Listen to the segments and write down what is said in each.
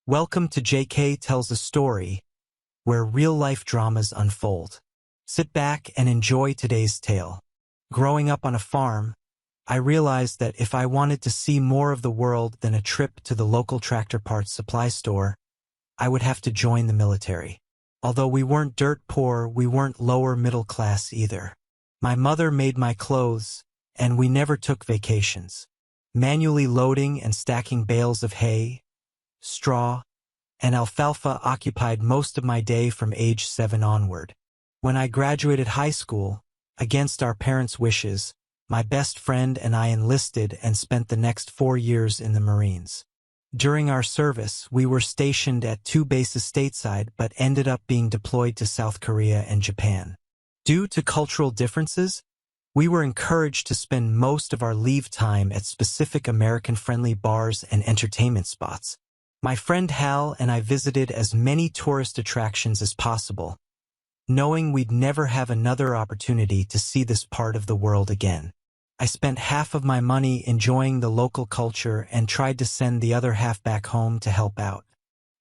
Welcome to JK Tells a Story, where real-life dramas unfold. Sit back and enjoy today's tale. Growing up on a farm, I realized that if I wanted to see more of the world than a trip to the local tractor parts supply store, I would have to join the military. Although we weren't dirt poor, we weren't lower middle class either. My mother made my clothes, and we never took vacations. Manually loading and stacking bales of hay, straw, and alfalfa occupied most of my day from age 7 onward. When I graduated high school, against our parents' wishes, my best friend and I enlisted and spent the next 4 years in the Marines. During our service, we were stationed at 2 bases stateside but ended up being deployed to South Korea and Japan. Due to cultural differences, we were encouraged to spend most of our leave time at specific American-friendly bars and entertainment spots. My friend Hal and I visited as many tourist attractions as possible, knowing we'd never have another opportunity to see this part of the world again. I spent half of my money enjoying the local culture and tried to send the other half back home to help out.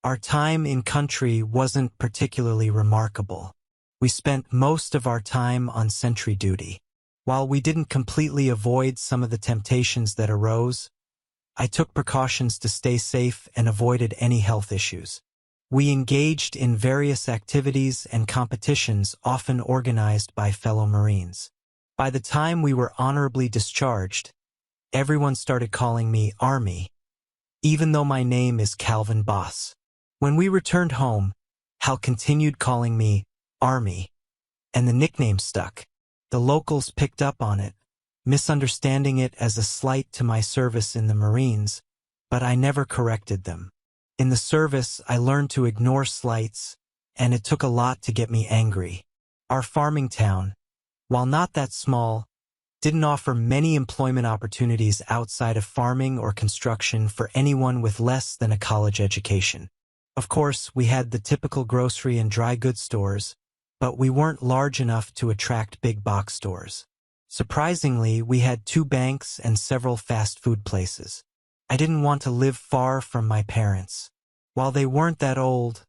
Our time in country wasn't particularly remarkable. We spent most of our time on sentry duty. While we didn't completely avoid some of the temptations that arose, I took precautions to stay safe and avoided any health issues. We engaged in various activities and competitions often organized by fellow Marines. By the time we were honorably discharged, everyone started calling me Army, even though my name is Calvin Boss. When we returned home, Hal continued calling me Army, and the nickname stuck. The locals picked up on it, misunderstanding it as a slight to my service in the Marines, but I never corrected them. In the service, I learned to ignore slights, and it took a lot to get me angry. Our farming town, while not that small, didn't offer many employment opportunities outside of farming or construction for anyone with less than a college education. Of course, we had the typical grocery and dry goods stores, but we weren't large enough to attract big box stores. Surprisingly, we had 2 banks and several fast food places. I didn't want to live far from my parents. While they weren't that old,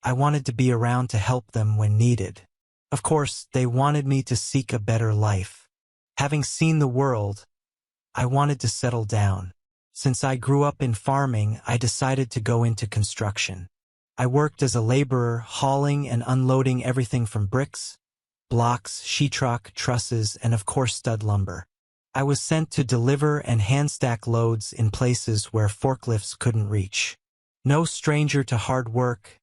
I wanted to be around to help them when needed. Of course, they wanted me to seek a better life. Having seen the world, I wanted to settle down. Since I grew up in farming, I decided to go into construction. I worked as a laborer, hauling and unloading everything from bricks, blocks, sheetrock, trusses, and of course stud lumber. I was sent to deliver and hand-stack loads in places where forklifts couldn't reach. No stranger to hard work,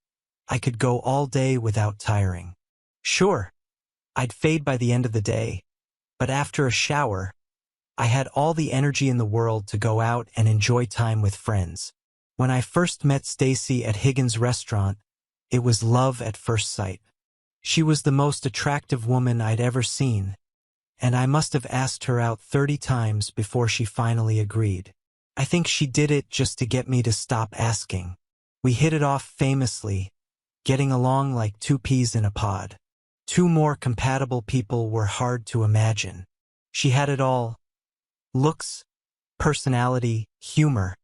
I could go all day without tiring. Sure, I'd fade by the end of the day, but after a shower, I had all the energy in the world to go out and enjoy time with friends. When I first met Stacy at Higgins' restaurant, it was love at first sight. She was the most attractive woman I'd ever seen, and I must have asked her out 30 times before she finally agreed. I think she did it just to get me to stop asking. We hit it off famously, getting along like 2 peas in a pod. 2 more compatible people were hard to imagine. She had it all: looks, personality, humor,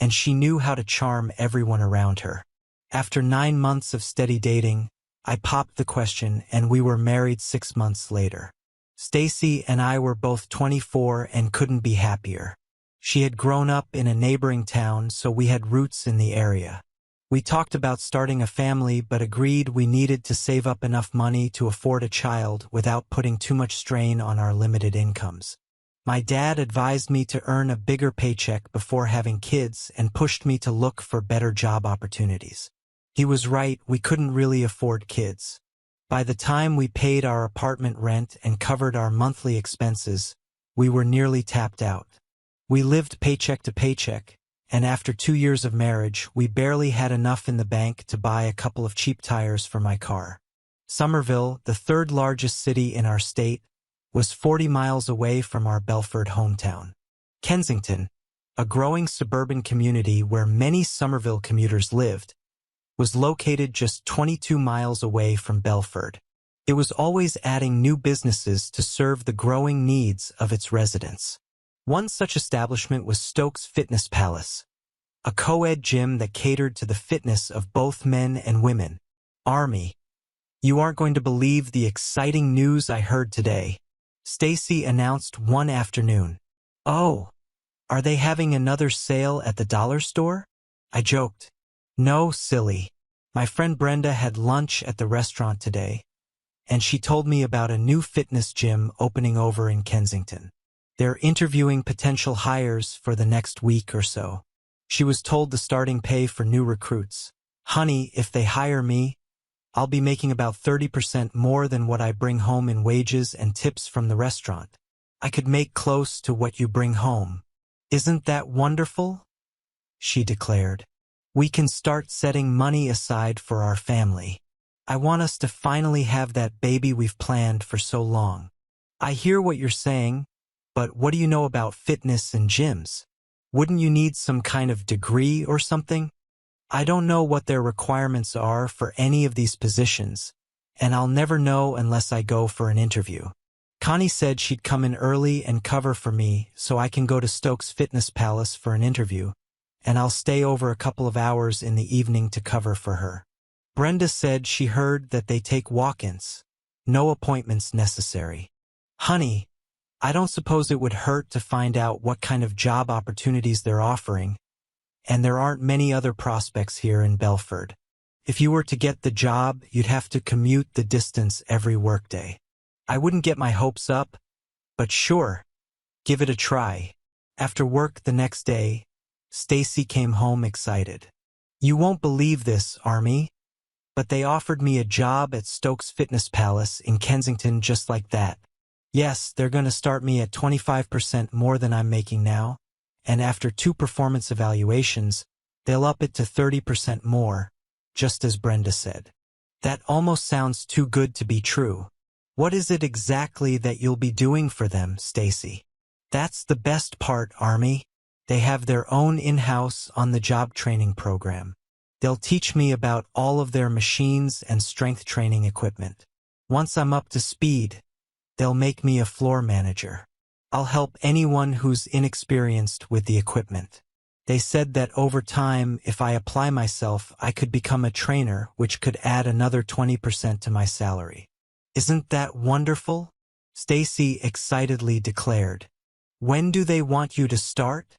and she knew how to charm everyone around her. After 9 months of steady dating, I popped the question and we were married 6 months later. Stacy and I were both 24 and couldn't be happier. She had grown up in a neighboring town, so we had roots in the area. We talked about starting a family but agreed we needed to save up enough money to afford a child without putting too much strain on our limited incomes. My dad advised me to earn a bigger paycheck before having kids and pushed me to look for better job opportunities. He was right, we couldn't really afford kids. By the time we paid our apartment rent and covered our monthly expenses, we were nearly tapped out. We lived paycheck to paycheck, and after 2 years of marriage, we barely had enough in the bank to buy a couple of cheap tires for my car. Somerville, the 3rd largest city in our state, was 40 miles away from our Belford hometown. Kensington, a growing suburban community where many Somerville commuters lived, was located just 22 miles away from Belford. It was always adding new businesses to serve the growing needs of its residents. One such establishment was Stokes Fitness Palace, a co-ed gym that catered to the fitness of both men and women. Army, you aren't going to believe the exciting news I heard today, Stacy announced one afternoon. Oh, are they having another sale at the dollar store? I joked. No, silly. My friend Brenda had lunch at the restaurant today, and she told me about a new fitness gym opening over in Kensington. They're interviewing potential hires for the next week or so. She was told the starting pay for new recruits. Honey, if they hire me, I'll be making about 30% more than what I bring home in wages and tips from the restaurant. I could make close to what you bring home. Isn't that wonderful? She declared. We can start setting money aside for our family. I want us to finally have that baby we've planned for so long. I hear what you're saying, but what do you know about fitness and gyms? Wouldn't you need some kind of degree or something? I don't know what their requirements are for any of these positions, and I'll never know unless I go for an interview. Connie said she'd come in early and cover for me so I can go to Stokes Fitness Palace for an interview, and I'll stay over a couple of hours in the evening to cover for her. Brenda said she heard that they take walk-ins. No appointments necessary. Honey, I don't suppose it would hurt to find out what kind of job opportunities they're offering, and there aren't many other prospects here in Belford. If you were to get the job, you'd have to commute the distance every workday. I wouldn't get my hopes up, but sure, give it a try. After work the next day, Stacy came home excited. You won't believe this, Army, but they offered me a job at Stokes Fitness Palace in Kensington just like that. Yes, they're going to start me at 25% more than I'm making now, and after 2 performance evaluations, they'll up it to 30% more, just as Brenda said. That almost sounds too good to be true. What is it exactly that you'll be doing for them, Stacy? That's the best part, Army. They have their own in-house on-the-job training program. They'll teach me about all of their machines and strength training equipment. Once I'm up to speed, they'll make me a floor manager. I'll help anyone who's inexperienced with the equipment. They said that over time, if I apply myself, I could become a trainer, which could add another 20% to my salary. Isn't that wonderful? Stacy excitedly declared. When do they want you to start?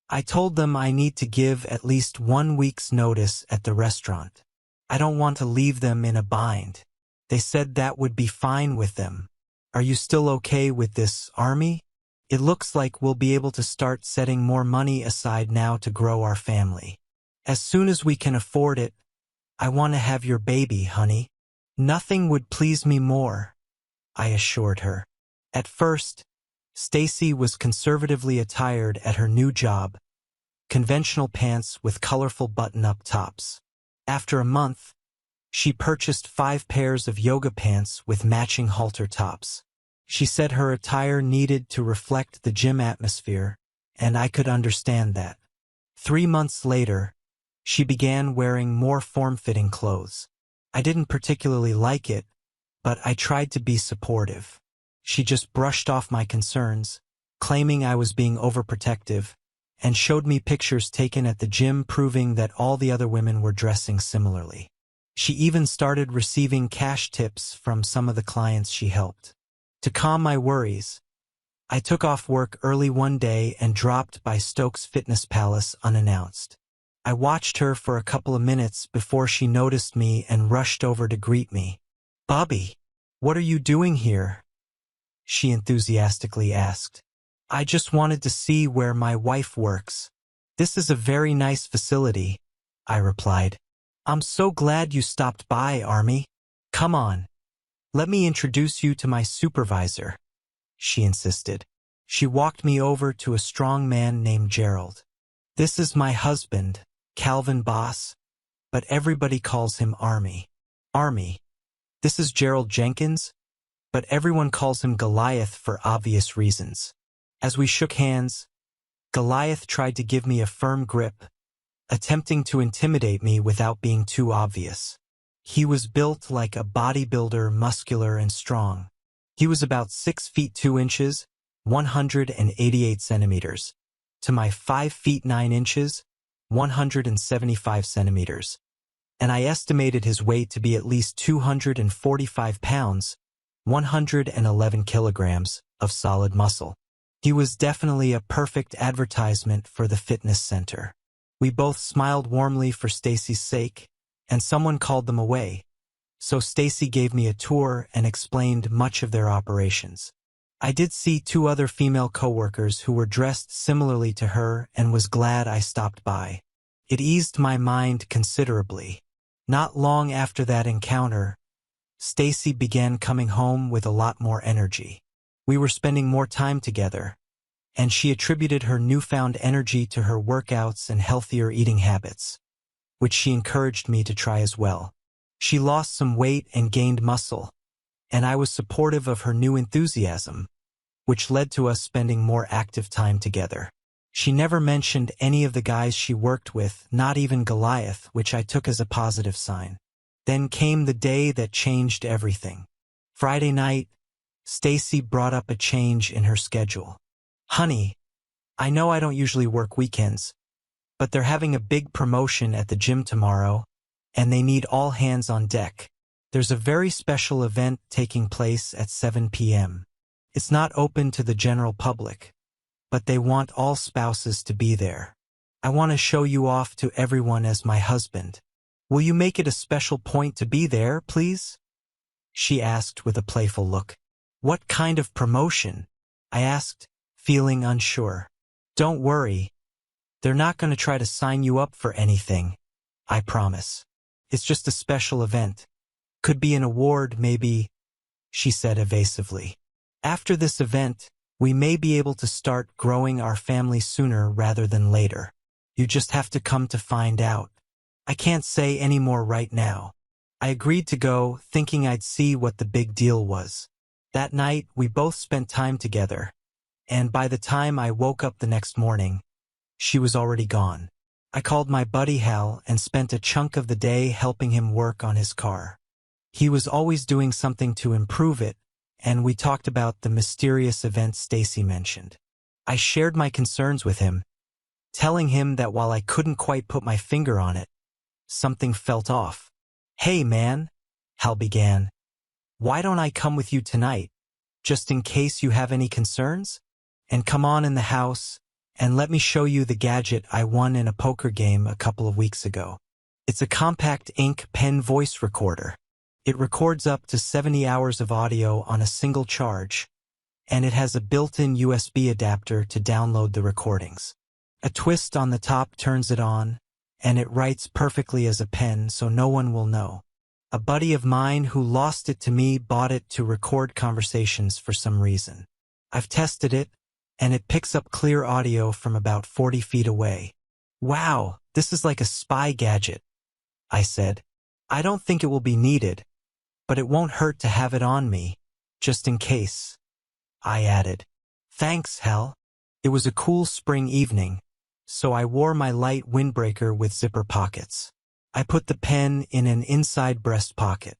I told them I need to give at least 1 week's notice at the restaurant. I don't want to leave them in a bind. They said that would be fine with them. Are you still okay with this, Army? It looks like we'll be able to start setting more money aside now to grow our family. As soon as we can afford it, I want to have your baby, honey. Nothing would please me more, I assured her. At first, Stacy was conservatively attired at her new job, conventional pants with colorful button-up tops. After a month, she purchased 5 pairs of yoga pants with matching halter tops. She said her attire needed to reflect the gym atmosphere, and I could understand that. 3 months later, she began wearing more form-fitting clothes. I didn't particularly like it, but I tried to be supportive. She just brushed off my concerns, claiming I was being overprotective, and showed me pictures taken at the gym proving that all the other women were dressing similarly. She even started receiving cash tips from some of the clients she helped. To calm my worries, I took off work early one day and dropped by Stokes Fitness Palace unannounced. I watched her for a couple of minutes before she noticed me and rushed over to greet me. "Bobby, what are you doing here?" she enthusiastically asked. "I just wanted to see where my wife works. This is a very nice facility," I replied. "I'm so glad you stopped by, Army. Come on. Let me introduce you to my supervisor," she insisted. She walked me over to a strong man named Gerald. "This is my husband, Calvin Boss, but everybody calls him Army." "Army. This is Gerald Jenkins, but everyone calls him Goliath for obvious reasons." As we shook hands, Goliath tried to give me a firm grip, attempting to intimidate me without being too obvious. He was built like a bodybuilder, muscular and strong. He was about 6 feet 2 inches, 188 centimeters. To my 5 feet 9 inches, 175 centimeters, and I estimated his weight to be at least 245 pounds, 111 kilograms of solid muscle. He was definitely a perfect advertisement for the fitness center. We both smiled warmly for Stacy's sake, and someone called them away. So Stacy gave me a tour and explained much of their operations. I did see 2 other female coworkers who were dressed similarly to her and was glad I stopped by. It eased my mind considerably. Not long after that encounter, Stacy began coming home with a lot more energy. We were spending more time together, and she attributed her newfound energy to her workouts and healthier eating habits, which she encouraged me to try as well. She lost some weight and gained muscle, and I was supportive of her new enthusiasm, which led to us spending more active time together. She never mentioned any of the guys she worked with, not even Goliath, which I took as a positive sign. Then came the day that changed everything. Friday night, Stacy brought up a change in her schedule. "Honey, I know I don't usually work weekends, but they're having a big promotion at the gym tomorrow, and they need all hands on deck. There's a very special event taking place at 7 p.m. It's not open to the general public, but they want all spouses to be there. I want to show you off to everyone as my husband. Will you make it a special point to be there, please?" she asked with a playful look. "What kind of promotion?" I asked, feeling unsure. "Don't worry. They're not going to try to sign you up for anything, I promise. It's just a special event. Could be an award, maybe," she said evasively. "After this event, we may be able to start growing our family sooner rather than later. You just have to come to find out. I can't say any more right now." I agreed to go, thinking I'd see what the big deal was. That night, we both spent time together, and by the time I woke up the next morning, she was already gone. I called my buddy Hal and spent a chunk of the day helping him work on his car. He was always doing something to improve it, and we talked about the mysterious event Stacy mentioned. I shared my concerns with him, telling him that while I couldn't quite put my finger on it, something felt off. "Hey man," Hal began, "why don't I come with you tonight, just in case you have any concerns? And come on in the house, and let me show you the gadget I won in a poker game a couple of weeks ago. It's a compact ink pen voice recorder. It records up to 70 hours of audio on a single charge, and it has a built-in USB adapter to download the recordings. A twist on the top turns it on, and it writes perfectly as a pen so no one will know. A buddy of mine who lost it to me bought it to record conversations for some reason. I've tested it, and it picks up clear audio from about 40 feet away." "Wow, this is like a spy gadget," I said. "I don't think it will be needed, but it won't hurt to have it on me, just in case," I added. "Thanks, Hal." It was a cool spring evening, so I wore my light windbreaker with zipper pockets. I put the pen in an inside breast pocket.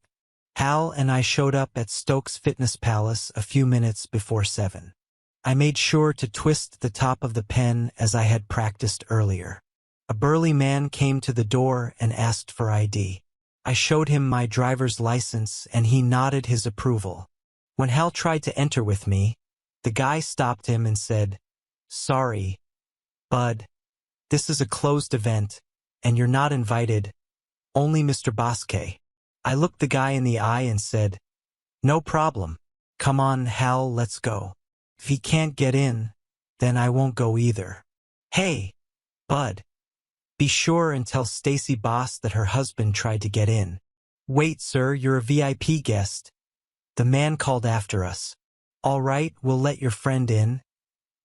Hal and I showed up at Stokes Fitness Palace a few minutes before 7. I made sure to twist the top of the pen as I had practiced earlier. A burly man came to the door and asked for ID. I showed him my driver's license and he nodded his approval. When Hal tried to enter with me, the guy stopped him and said, "Sorry, bud, this is a closed event, and you're not invited, only Mr. Bosque." I looked the guy in the eye and said, "No problem. Come on, Hal, let's go. If he can't get in, then I won't go either. Hey, bud, be sure and tell Stacy Boss that her husband tried to get in." "Wait, sir, you're a VIP guest," the man called after us. "All right, we'll let your friend in,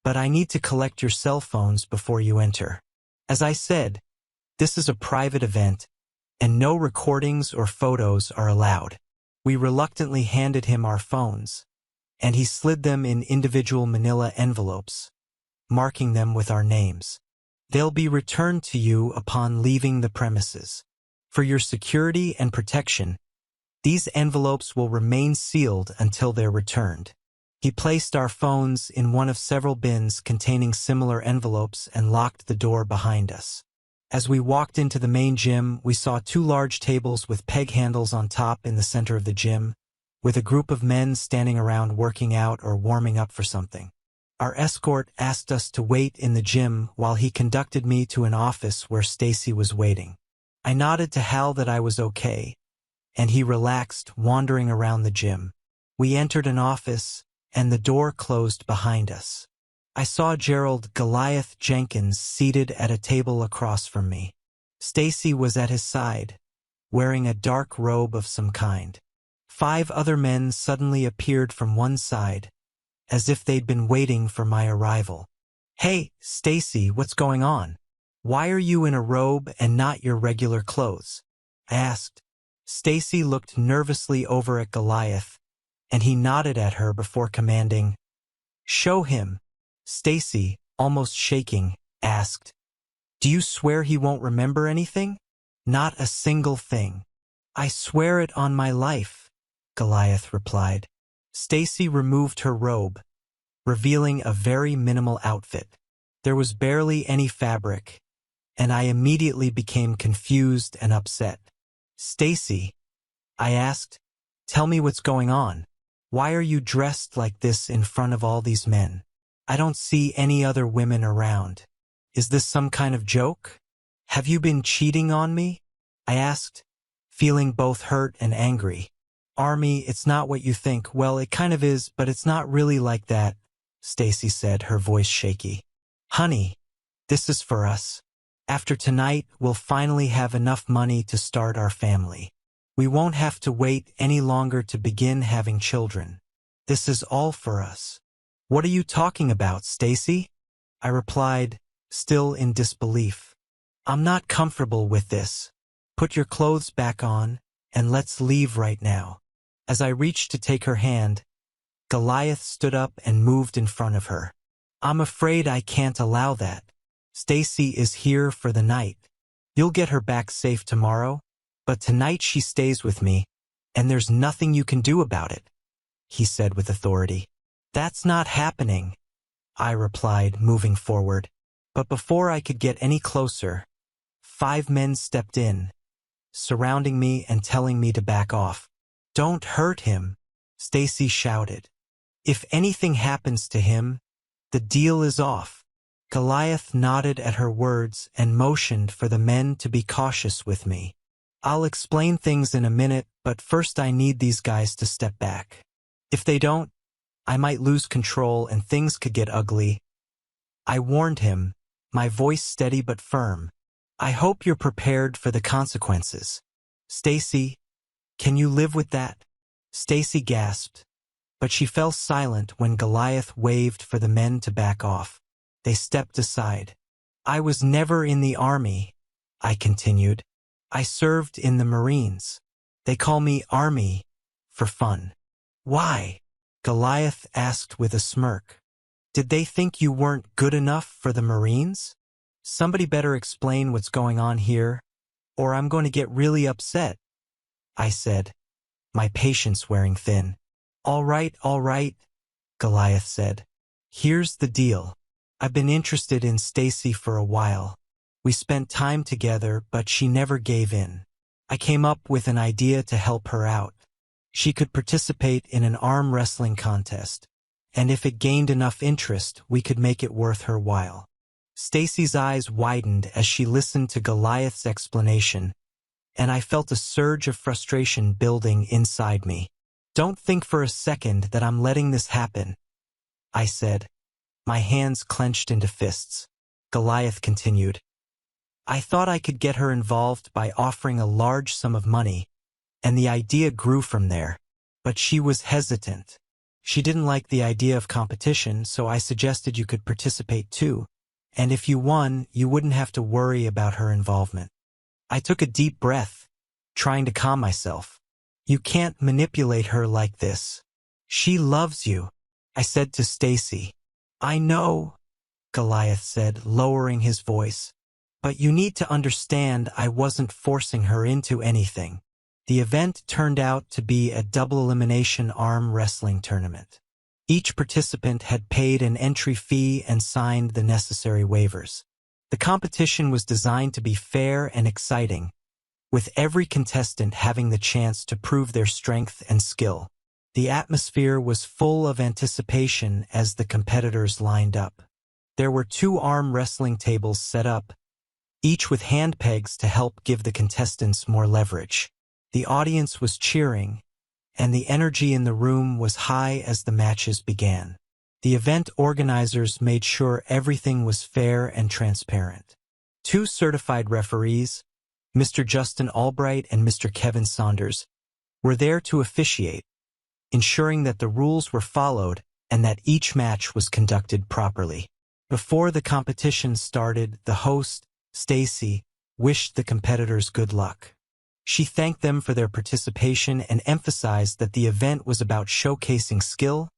but I need to collect your cell phones before you enter." As I said, this is a private event, and no recordings or photos are allowed. We reluctantly handed him our phones, and he slid them in individual manila envelopes, marking them with our names. "They'll be returned to you upon leaving the premises. For your security and protection, these envelopes will remain sealed until they're returned." He placed our phones in one of several bins containing similar envelopes and locked the door behind us. As we walked into the main gym, we saw two large tables with peg handles on top in the center of the gym, with a group of men standing around working out or warming up for something. Our escort asked us to wait in the gym while he conducted me to an office where Stacy was waiting. I nodded to Hal that I was okay, and he relaxed, wandering around the gym. We entered an office, and the door closed behind us. I saw Gerald Goliath Jenkins seated at a table across from me. Stacy was at his side, wearing a dark robe of some kind. 5 other men suddenly appeared from one side, as if they'd been waiting for my arrival. "Hey, Stacy, what's going on? Why are you in a robe and not your regular clothes?" I asked. Stacy looked nervously over at Goliath, and he nodded at her before commanding, "Show him." Stacy, almost shaking, asked, "Do you swear he won't remember anything?" "Not a single thing. I swear it on my life," Goliath replied. Stacy removed her robe, revealing a very minimal outfit. There was barely any fabric, and I immediately became confused and upset. "Stacy," I asked, "tell me what's going on. Why are you dressed like this in front of all these men? I don't see any other women around. Is this some kind of joke? Have you been cheating on me?" I asked, feeling both hurt and angry. "Army, it's not what you think. Well, it kind of is, but it's not really like that," Stacy said, her voice shaky. "Honey, this is for us. After tonight, we'll finally have enough money to start our family. We won't have to wait any longer to begin having children. This is all for us." "What are you talking about, Stacy?" I replied, still in disbelief. "I'm not comfortable with this. Put your clothes back on, and let's leave right now." As I reached to take her hand, Goliath stood up and moved in front of her. "I'm afraid I can't allow that. Stacy is here for the night. You'll get her back safe tomorrow, but tonight she stays with me, and there's nothing you can do about it," he said with authority. "That's not happening," I replied, moving forward. But before I could get any closer, 5 men stepped in, surrounding me and telling me to back off. "Don't hurt him," Stacy shouted. "If anything happens to him, the deal is off." Goliath nodded at her words and motioned for the men to be cautious with me. "I'll explain things in a minute, but first I need these guys to step back. If they don't, I might lose control and things could get ugly." I warned him, my voice steady but firm. "I hope you're prepared for the consequences. Stacy, can you live with that?" Stacy gasped, but she fell silent when Goliath waved for the men to back off. They stepped aside. "I was never in the army," I continued. "I served in the Marines. They call me Army for fun." "Why?" Goliath asked with a smirk. "Did they think you weren't good enough for the Marines? Somebody better explain what's going on here, or I'm going to get really upset," I said, my patience wearing thin. All right, Goliath said. "Here's the deal. I've been interested in Stacy for a while. We spent time together, but she never gave in. I came up with an idea to help her out. She could participate in an arm wrestling contest, and if it gained enough interest, we could make it worth her while." Stacy's eyes widened as she listened to Goliath's explanation, and I felt a surge of frustration building inside me. "Don't think for a second that I'm letting this happen," I said, my hands clenched into fists. Goliath continued, "I thought I could get her involved by offering a large sum of money, and the idea grew from there. But she was hesitant. She didn't like the idea of competition, so I suggested you could participate too, and if you won, you wouldn't have to worry about her involvement." I took a deep breath, trying to calm myself. "You can't manipulate her like this. She loves you," I said to Stacy. "I know," Goliath said, lowering his voice, "but you need to understand I wasn't forcing her into anything." The event turned out to be a double elimination arm wrestling tournament. Each participant had paid an entry fee and signed the necessary waivers. The competition was designed to be fair and exciting, with every contestant having the chance to prove their strength and skill. The atmosphere was full of anticipation as the competitors lined up. There were 2 arm wrestling tables set up, each with hand pegs to help give the contestants more leverage. The audience was cheering, and the energy in the room was high as the matches began. The event organizers made sure everything was fair and transparent. 2 certified referees, Mr. Justin Albright and Mr. Kevin Saunders, were there to officiate, ensuring that the rules were followed and that each match was conducted properly. Before the competition started, the host, Stacy, wished the competitors good luck. She thanked them for their participation and emphasized that the event was about showcasing skill,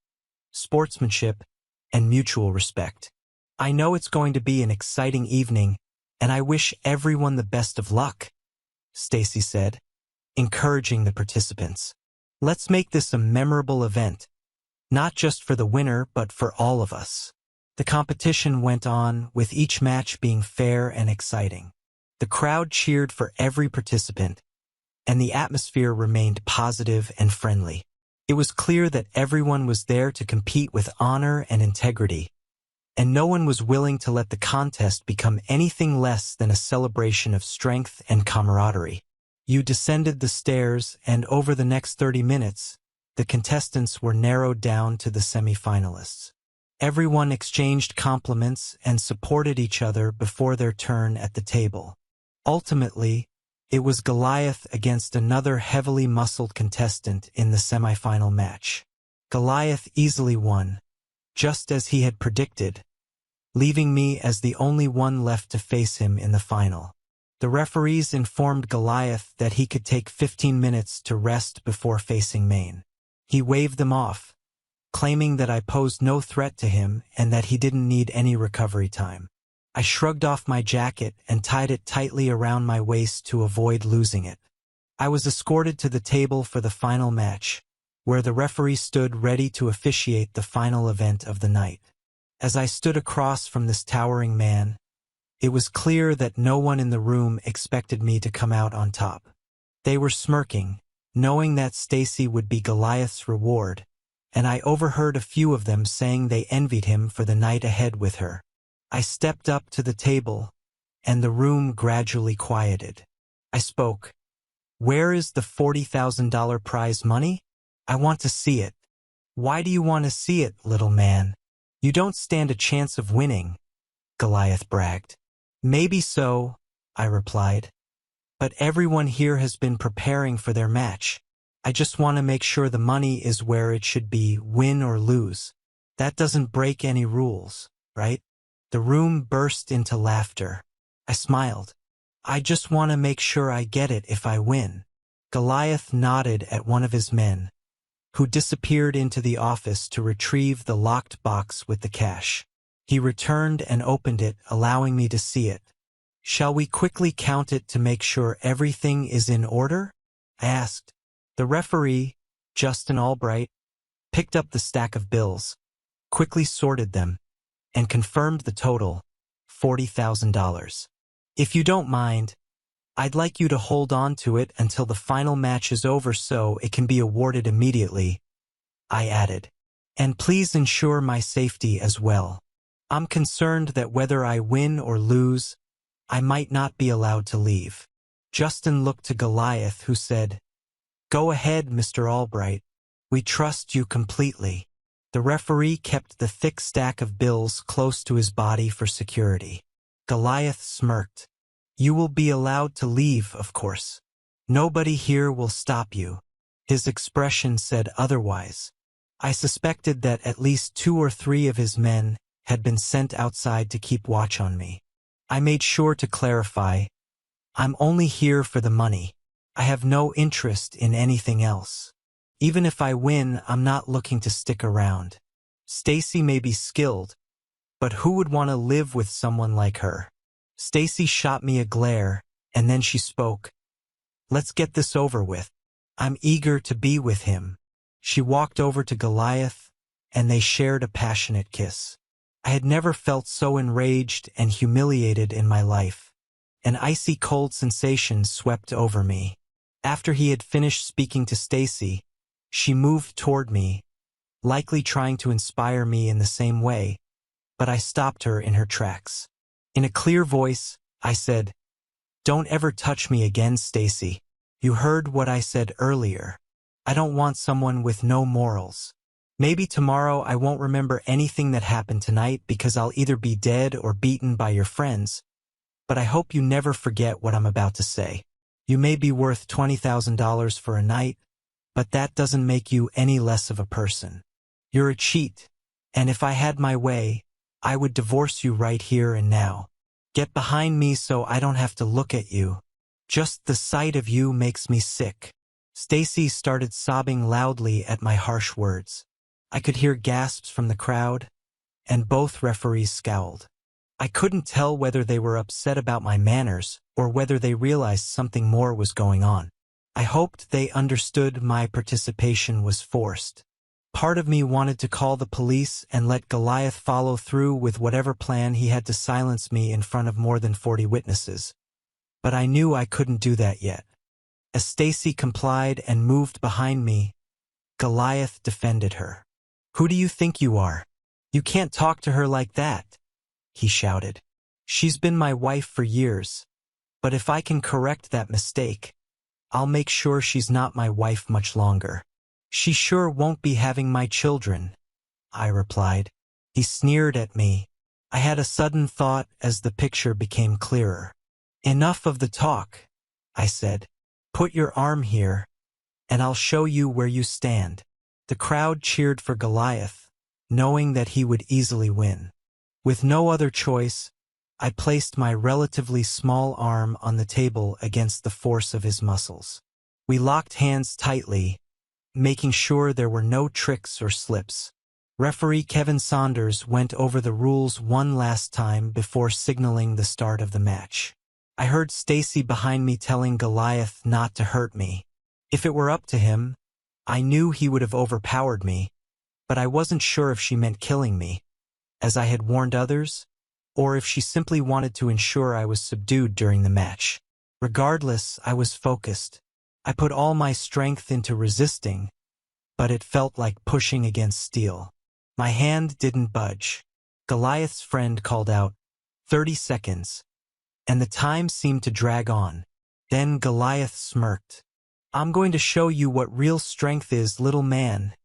sportsmanship, and mutual respect. "I know it's going to be an exciting evening, and I wish everyone the best of luck," Stacy said, encouraging the participants. "Let's make this a memorable event, not just for the winner but for all of us." The competition went on, with each match being fair and exciting. The crowd cheered for every participant, and the atmosphere remained positive and friendly. It was clear that everyone was there to compete with honor and integrity, and no one was willing to let the contest become anything less than a celebration of strength and camaraderie. You descended the stairs, and over the next 30 minutes, the contestants were narrowed down to the semi-finalists. Everyone exchanged compliments and supported each other before their turn at the table. Ultimately, it was Goliath against another heavily muscled contestant in the semi-final match. Goliath easily won, just as he had predicted, leaving me as the only one left to face him in the final. The referees informed Goliath that he could take 15 minutes to rest before facing Maine. He waved them off, claiming that I posed no threat to him and that he didn't need any recovery time. I shrugged off my jacket and tied it tightly around my waist to avoid losing it. I was escorted to the table for the final match, where the referee stood ready to officiate the final event of the night. As I stood across from this towering man, it was clear that no one in the room expected me to come out on top. They were smirking, knowing that Stacy would be Goliath's reward, and I overheard a few of them saying they envied him for the night ahead with her. I stepped up to the table, and the room gradually quieted. I spoke. "Where is the $40,000 prize money? I want to see it." "Why do you want to see it, little man? You don't stand a chance of winning," Goliath bragged. "Maybe so," I replied, "but everyone here has been preparing for their match. I just want to make sure the money is where it should be, win or lose. That doesn't break any rules, right?" The room burst into laughter. I smiled. "I just want to make sure I get it if I win." Goliath nodded at one of his men, who disappeared into the office to retrieve the locked box with the cash. He returned and opened it, allowing me to see it. "Shall we quickly count it to make sure everything is in order?" I asked. The referee, Justin Albright, picked up the stack of bills, quickly sorted them, and confirmed the total, $40,000. "If you don't mind, I'd like you to hold on to it until the final match is over so it can be awarded immediately," I added. "And please ensure my safety as well. I'm concerned that whether I win or lose, I might not be allowed to leave." Justin looked to Goliath, who said, "Go ahead, Mr. Albright. We trust you completely." The referee kept the thick stack of bills close to his body for security. Goliath smirked. "You will be allowed to leave, of course. Nobody here will stop you." His expression said otherwise. I suspected that at least 2 or 3 of his men had been sent outside to keep watch on me. I made sure to clarify, "I'm only here for the money. I have no interest in anything else. Even if I win, I'm not looking to stick around. Stacy may be skilled, but who would want to live with someone like her?" Stacy shot me a glare, and then she spoke. "Let's get this over with. I'm eager to be with him." She walked over to Goliath, and they shared a passionate kiss. I had never felt so enraged and humiliated in my life. An icy cold sensation swept over me. After he had finished speaking to Stacy, she moved toward me, likely trying to inspire me in the same way, but I stopped her in her tracks. In a clear voice, I said, "Don't ever touch me again, Stacy. You heard what I said earlier. I don't want someone with no morals. Maybe tomorrow I won't remember anything that happened tonight because I'll either be dead or beaten by your friends, but I hope you never forget what I'm about to say. You may be worth $20,000 for a night, but that doesn't make you any less of a person. You're a cheat, and if I had my way, I would divorce you right here and now. Get behind me so I don't have to look at you. Just the sight of you makes me sick." Stacy started sobbing loudly at my harsh words. I could hear gasps from the crowd, and both referees scowled. I couldn't tell whether they were upset about my manners or whether they realized something more was going on. I hoped they understood my participation was forced. Part of me wanted to call the police and let Goliath follow through with whatever plan he had to silence me in front of more than 40 witnesses. But I knew I couldn't do that yet. As Stacy complied and moved behind me, Goliath defended her. "Who do you think you are? You can't talk to her like that," he shouted. "She's been my wife for years, but if I can correct that mistake, I'll make sure she's not my wife much longer. She sure won't be having my children," I replied. He sneered at me. I had a sudden thought as the picture became clearer. "Enough of the talk," I said. "Put your arm here, and I'll show you where you stand." The crowd cheered for Goliath, knowing that he would easily win. With no other choice, I placed my relatively small arm on the table against the force of his muscles. We locked hands tightly, making sure there were no tricks or slips. Referee Kevin Saunders went over the rules one last time before signaling the start of the match. I heard Stacy behind me telling Goliath not to hurt me. If it were up to him, I knew he would have overpowered me, but I wasn't sure if she meant killing me, as I had warned others, or if she simply wanted to ensure I was subdued during the match. Regardless, I was focused. I put all my strength into resisting, but it felt like pushing against steel. My hand didn't budge. Goliath's friend called out, 30 seconds, and the time seemed to drag on. Then Goliath smirked. "I'm going to show you what real strength is, little man,"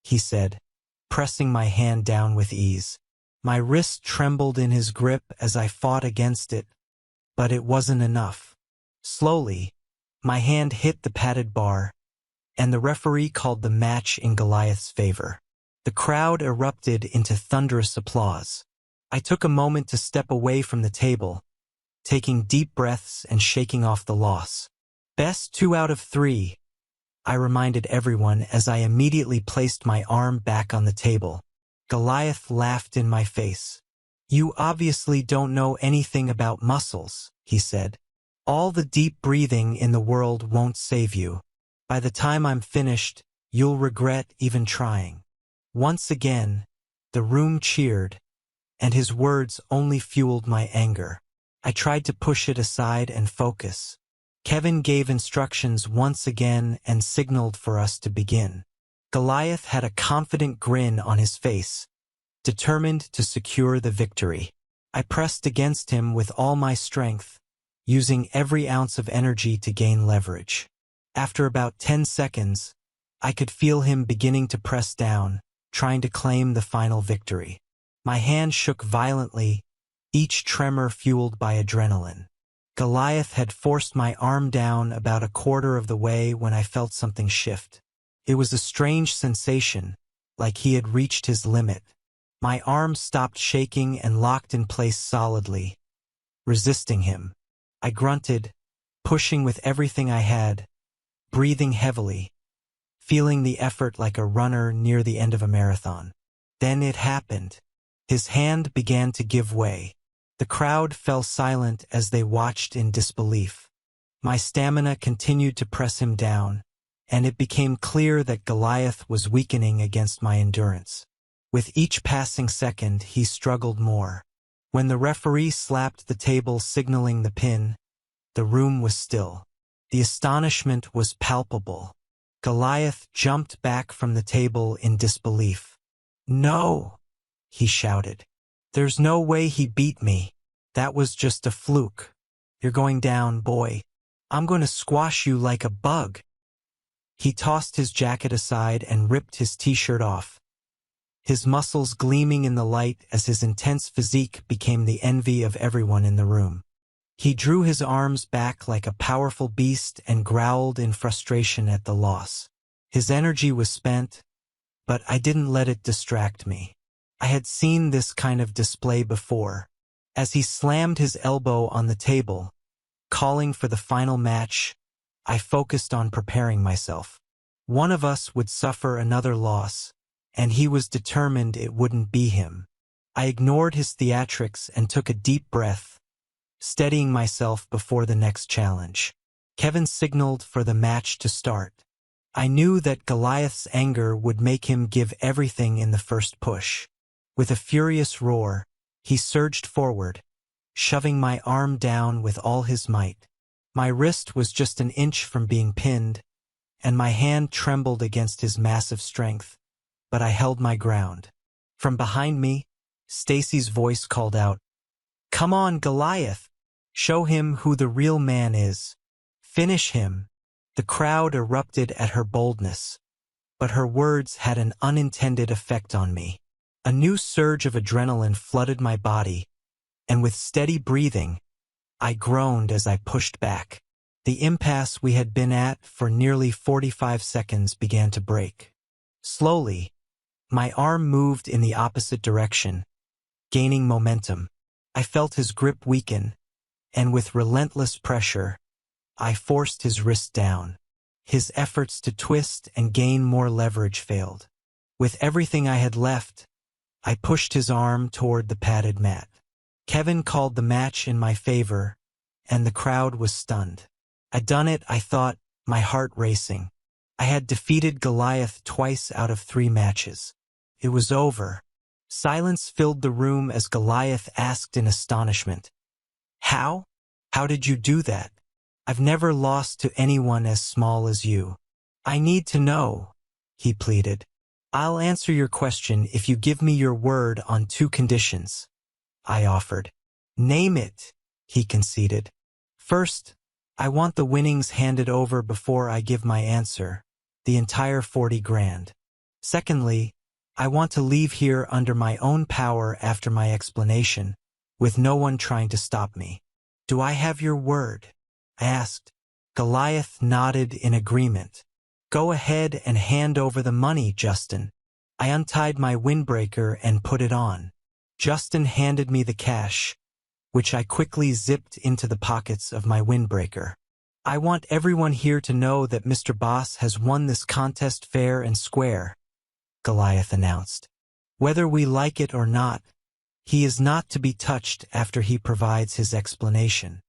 he said, pressing my hand down with ease. My wrist trembled in his grip as I fought against it, but it wasn't enough. Slowly, my hand hit the padded bar, and the referee called the match in Goliath's favor. The crowd erupted into thunderous applause. I took a moment to step away from the table, taking deep breaths and shaking off the loss. "Best 2 out of 3, I reminded everyone as I immediately placed my arm back on the table. Goliath laughed in my face. "You obviously don't know anything about muscles," he said. "All the deep breathing in the world won't save you. By the time I'm finished, you'll regret even trying." Once again, the room cheered, and his words only fueled my anger. I tried to push it aside and focus. Kevin gave instructions once again and signaled for us to begin. Goliath had a confident grin on his face, determined to secure the victory. I pressed against him with all my strength, using every ounce of energy to gain leverage. After about 10 seconds, I could feel him beginning to press down, trying to claim the final victory. My hand shook violently, each tremor fueled by adrenaline. Goliath had forced my arm down about a quarter of the way when I felt something shift. It was a strange sensation, like he had reached his limit. My arm stopped shaking and locked in place solidly, resisting him. I grunted, pushing with everything I had, breathing heavily, feeling the effort like a runner near the end of a marathon. Then it happened. His hand began to give way. The crowd fell silent as they watched in disbelief. My stamina continued to press him down, and it became clear that Goliath was weakening against my endurance. With each passing second, he struggled more. When the referee slapped the table signaling the pin, the room was still. The astonishment was palpable. Goliath jumped back from the table in disbelief. "No!" he shouted. "There's no way he beat me. That was just a fluke. You're going down, boy. I'm going to squash you like a bug." He tossed his jacket aside and ripped his t-shirt off, his muscles gleaming in the light as his intense physique became the envy of everyone in the room. He drew his arms back like a powerful beast and growled in frustration at the loss. His energy was spent, but I didn't let it distract me. I had seen this kind of display before. As he slammed his elbow on the table, calling for the final match, I focused on preparing myself. One of us would suffer another loss, and he was determined it wouldn't be him. I ignored his theatrics and took a deep breath, steadying myself before the next challenge. Kevin signaled for the match to start. I knew that Goliath's anger would make him give everything in the first push. With a furious roar, he surged forward, shoving my arm down with all his might. My wrist was just an inch from being pinned, and my hand trembled against his massive strength, but I held my ground. From behind me, Stacy's voice called out, "Come on, Goliath! Show him who the real man is. Finish him." The crowd erupted at her boldness, but her words had an unintended effect on me. A new surge of adrenaline flooded my body, and with steady breathing, I groaned as I pushed back. The impasse we had been at for nearly 45 seconds began to break. Slowly, my arm moved in the opposite direction, gaining momentum. I felt his grip weaken, and with relentless pressure, I forced his wrist down. His efforts to twist and gain more leverage failed. With everything I had left, I pushed his arm toward the padded mat. Kevin called the match in my favor, and the crowd was stunned. I'd done it, I thought, my heart racing. I had defeated Goliath twice out of 3 matches. It was over. Silence filled the room as Goliath asked in astonishment, "How? How did you do that? I've never lost to anyone as small as you." "I need to know," he pleaded. "I'll answer your question if you give me your word on 2 conditions," I offered. "Name it," he conceded. "First, I want the winnings handed over before I give my answer, the entire 40 grand. Secondly, I want to leave here under my own power after my explanation, with no one trying to stop me." "Do I have your word?" I asked. Goliath nodded in agreement. "Go ahead and hand over the money, Justin." I untied my windbreaker and put it on. Justin handed me the cash, which I quickly zipped into the pockets of my windbreaker. "I want everyone here to know that Mr. Boss has won this contest fair and square," Goliath announced. "Whether we like it or not, he is not to be touched after he provides his explanation.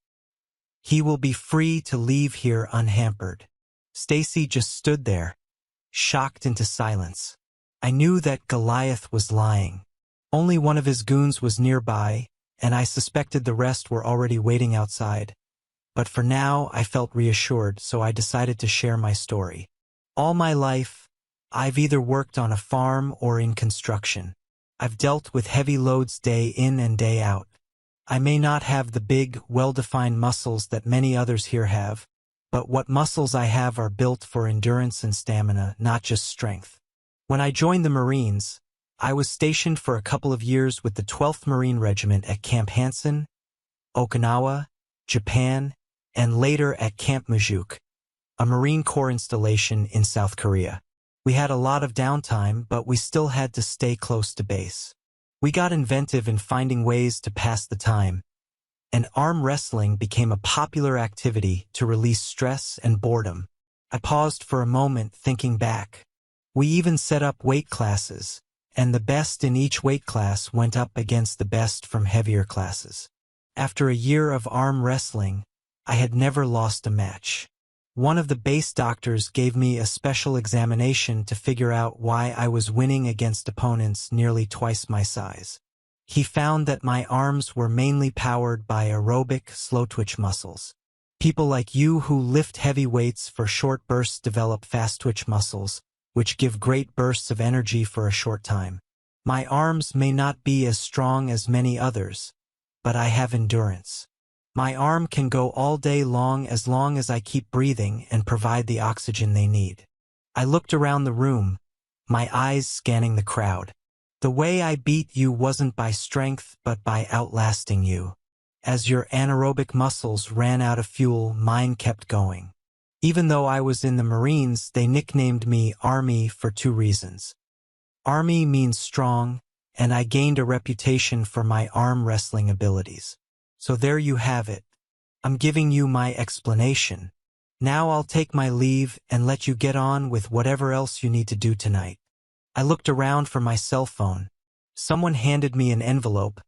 He will be free to leave here unhampered." Stacy just stood there, shocked into silence. I knew that Goliath was lying. Only one of his goons was nearby, and I suspected the rest were already waiting outside. But for now, I felt reassured, so I decided to share my story. All my life, I've either worked on a farm or in construction. I've dealt with heavy loads day in and day out. I may not have the big, well-defined muscles that many others here have, but what muscles I have are built for endurance and stamina, not just strength. When I joined the Marines, I was stationed for a couple of years with the 12th Marine Regiment at Camp Hansen, Okinawa, Japan, and later at Camp Majuk, a Marine Corps installation in South Korea. We had a lot of downtime, but we still had to stay close to base. We got inventive in finding ways to pass the time, and arm wrestling became a popular activity to release stress and boredom. I paused for a moment thinking back. We even set up weight classes, and the best in each weight class went up against the best from heavier classes. After a year of arm wrestling, I had never lost a match. One of the base doctors gave me a special examination to figure out why I was winning against opponents nearly twice my size. He found that my arms were mainly powered by aerobic, slow-twitch muscles. People like you who lift heavy weights for short bursts develop fast-twitch muscles, which give great bursts of energy for a short time. My arms may not be as strong as many others, but I have endurance. My arm can go all day long as I keep breathing and provide the oxygen they need. I looked around the room, my eyes scanning the crowd. The way I beat you wasn't by strength but by outlasting you. As your anaerobic muscles ran out of fuel, mine kept going. Even though I was in the Marines, they nicknamed me Army for 2 reasons. Army means strong, and I gained a reputation for my arm wrestling abilities. So there you have it. I'm giving you my explanation. Now I'll take my leave and let you get on with whatever else you need to do tonight. I looked around for my cell phone. Someone handed me an envelope,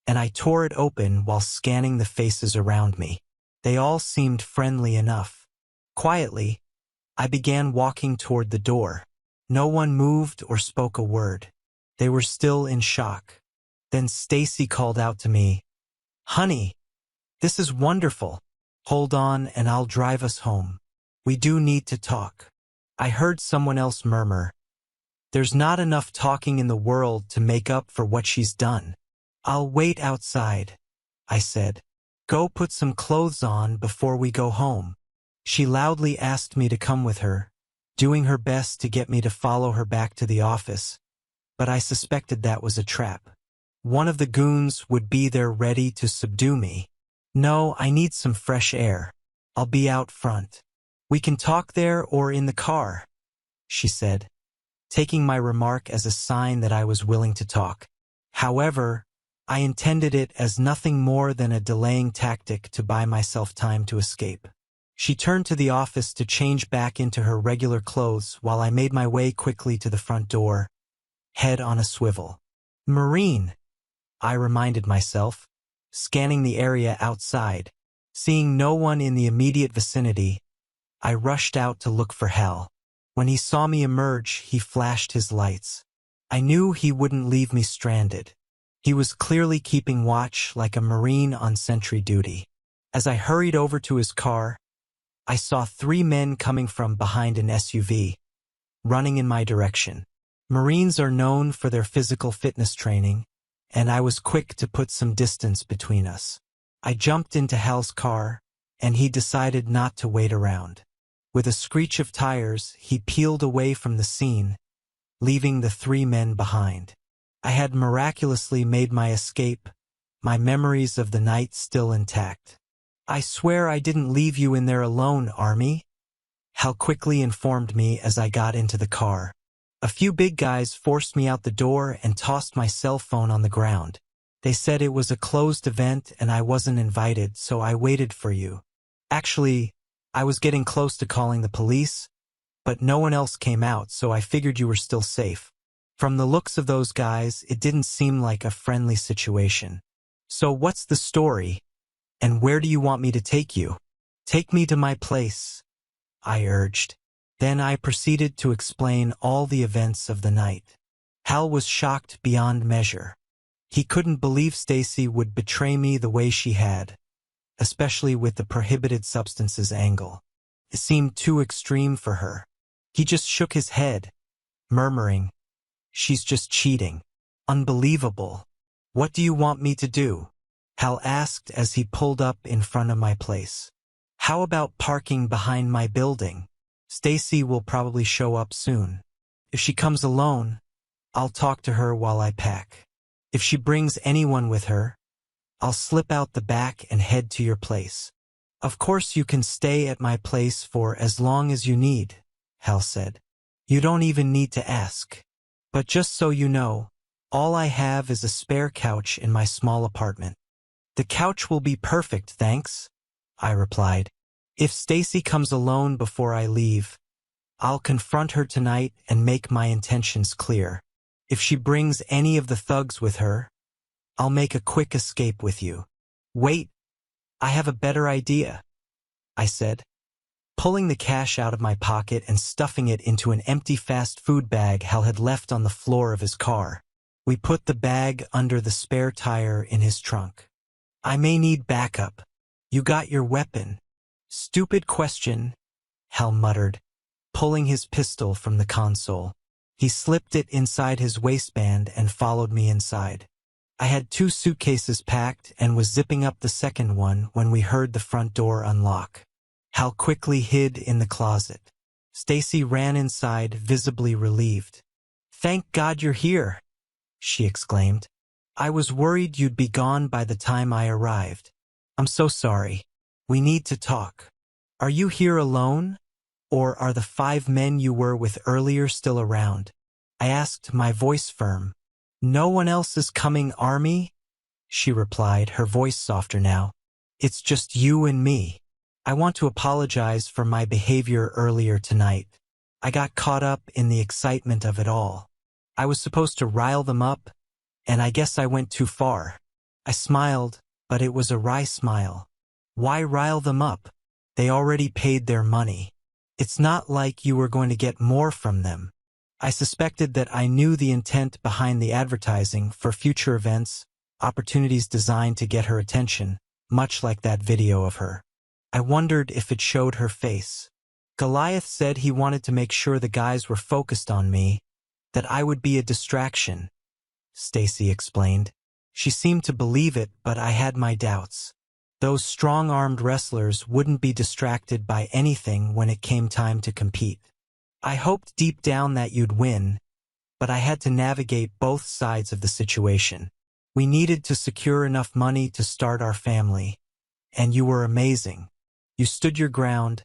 and I tore it open while scanning the faces around me. They all seemed friendly enough. Quietly, I began walking toward the door. No one moved or spoke a word. They were still in shock. Then Stacy called out to me, "Honey, this is wonderful. Hold on and I'll drive us home. We do need to talk." I heard someone else murmur, "There's not enough talking in the world to make up for what she's done." "I'll wait outside," I said. "Go put some clothes on before we go home." She loudly asked me to come with her, doing her best to get me to follow her back to the office, but I suspected that was a trap. One of the goons would be there ready to subdue me. "No, I need some fresh air. I'll be out front. We can talk there or in the car," she said, taking my remark as a sign that I was willing to talk. However, I intended it as nothing more than a delaying tactic to buy myself time to escape. She turned to the office to change back into her regular clothes while I made my way quickly to the front door, head on a swivel. "Marine," I reminded myself, scanning the area outside. Seeing no one in the immediate vicinity, I rushed out to look for Hal. When he saw me emerge, he flashed his lights. I knew he wouldn't leave me stranded. He was clearly keeping watch like a Marine on sentry duty. As I hurried over to his car, I saw 3 men coming from behind an SUV, running in my direction. Marines are known for their physical fitness training, and I was quick to put some distance between us. I jumped into Hal's car, and he decided not to wait around. With a screech of tires, he peeled away from the scene, leaving the 3 men behind. I had miraculously made my escape, my memories of the night still intact. "I swear I didn't leave you in there alone, Army," Hal quickly informed me as I got into the car. "A few big guys forced me out the door and tossed my cell phone on the ground. They said it was a closed event and I wasn't invited, so I waited for you. Actually, I was getting close to calling the police, but no one else came out, so I figured you were still safe. From the looks of those guys, it didn't seem like a friendly situation. So what's the story? And where do you want me to take you?" "Take me to my place," I urged. Then I proceeded to explain all the events of the night. Hal was shocked beyond measure. He couldn't believe Stacy would betray me the way she had, especially with the prohibited substances angle. It seemed too extreme for her. He just shook his head, murmuring, "She's just cheating. Unbelievable. What do you want me to do?" Hal asked as he pulled up in front of my place. "How about parking behind my building? Stacy will probably show up soon. If she comes alone, I'll talk to her while I pack. If she brings anyone with her, I'll slip out the back and head to your place. Of course you can stay at my place for as long as you need," Hal said. "You don't even need to ask. But just so you know, all I have is a spare couch in my small apartment." "The couch will be perfect, thanks," I replied. "If Stacy comes alone before I leave, I'll confront her tonight and make my intentions clear. If she brings any of the thugs with her, I'll make a quick escape with you." "Wait, I have a better idea," I said. pulling the cash out of my pocket and stuffing it into an empty fast food bag Hal had left on the floor of his car. We put the bag under the spare tire in his trunk. I may need backup. You got your weapon? Stupid question, Hal muttered, pulling his pistol from the console. He slipped it inside his waistband and followed me inside. I had 2 suitcases packed and was zipping up the second one when we heard the front door unlock. Hal quickly hid in the closet. Stacy ran inside, visibly relieved. "Thank God you're here," she exclaimed. "I was worried you'd be gone by the time I arrived. I'm so sorry. We need to talk. Are you here alone? Or are the 5 men you were with earlier still around?" I asked, my voice firm. "No one else is coming, Army," she replied, her voice softer now. "It's just you and me. I want to apologize for my behavior earlier tonight. I got caught up in the excitement of it all. I was supposed to rile them up, and I guess I went too far." I smiled, but it was a wry smile. "Why rile them up? They already paid their money. It's not like you were going to get more from them." I suspected that I knew the intent behind the advertising for future events, opportunities designed to get her attention, much like that video of her. I wondered if it showed her face. Goliath said he wanted to make sure the guys were focused on me, that I would be a distraction, Stacy explained. She seemed to believe it, but I had my doubts. Those strong-armed wrestlers wouldn't be distracted by anything when it came time to compete. I hoped deep down that you'd win, but I had to navigate both sides of the situation. We needed to secure enough money to start our family, and you were amazing. You stood your ground,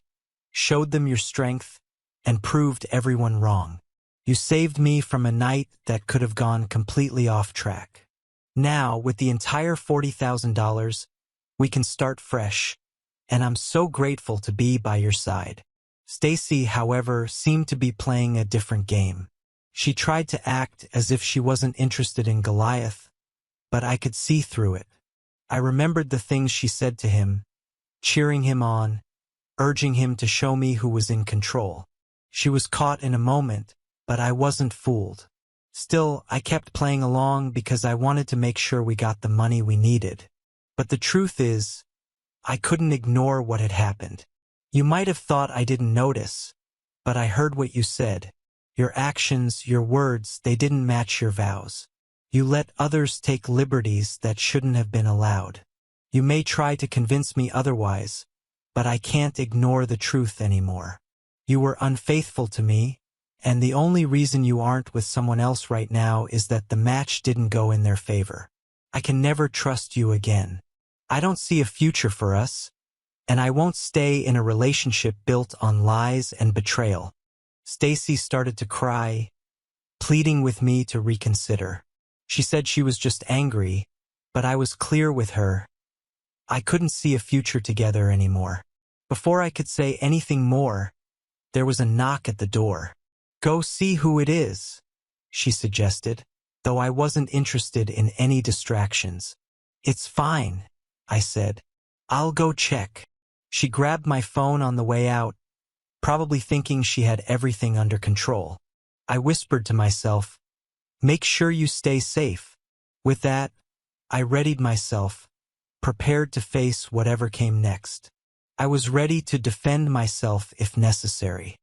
showed them your strength, and proved everyone wrong. You saved me from a night that could have gone completely off track. Now, with the entire $40,000, we can start fresh, and I'm so grateful to be by your side. Stacy, however, seemed to be playing a different game. She tried to act as if she wasn't interested in Goliath, but I could see through it. I remembered the things she said to him, cheering him on, urging him to show me who was in control. She was caught in a moment, but I wasn't fooled. Still, I kept playing along because I wanted to make sure we got the money we needed. But the truth is, I couldn't ignore what had happened. You might have thought I didn't notice, but I heard what you said. Your actions, your words, they didn't match your vows. You let others take liberties that shouldn't have been allowed. You may try to convince me otherwise, but I can't ignore the truth anymore. You were unfaithful to me, and the only reason you aren't with someone else right now is that the match didn't go in their favor. I can never trust you again. I don't see a future for us, and I won't stay in a relationship built on lies and betrayal. Stacy started to cry, pleading with me to reconsider. She said she was just angry, but I was clear with her. I couldn't see a future together anymore. Before I could say anything more, there was a knock at the door. "Go see who it is," she suggested, though I wasn't interested in any distractions. "It's fine," I said. "I'll go check." She grabbed my phone on the way out, probably thinking she had everything under control. I whispered to myself, "Make sure you stay safe." With that, I readied myself, prepared to face whatever came next. I was ready to defend myself if necessary.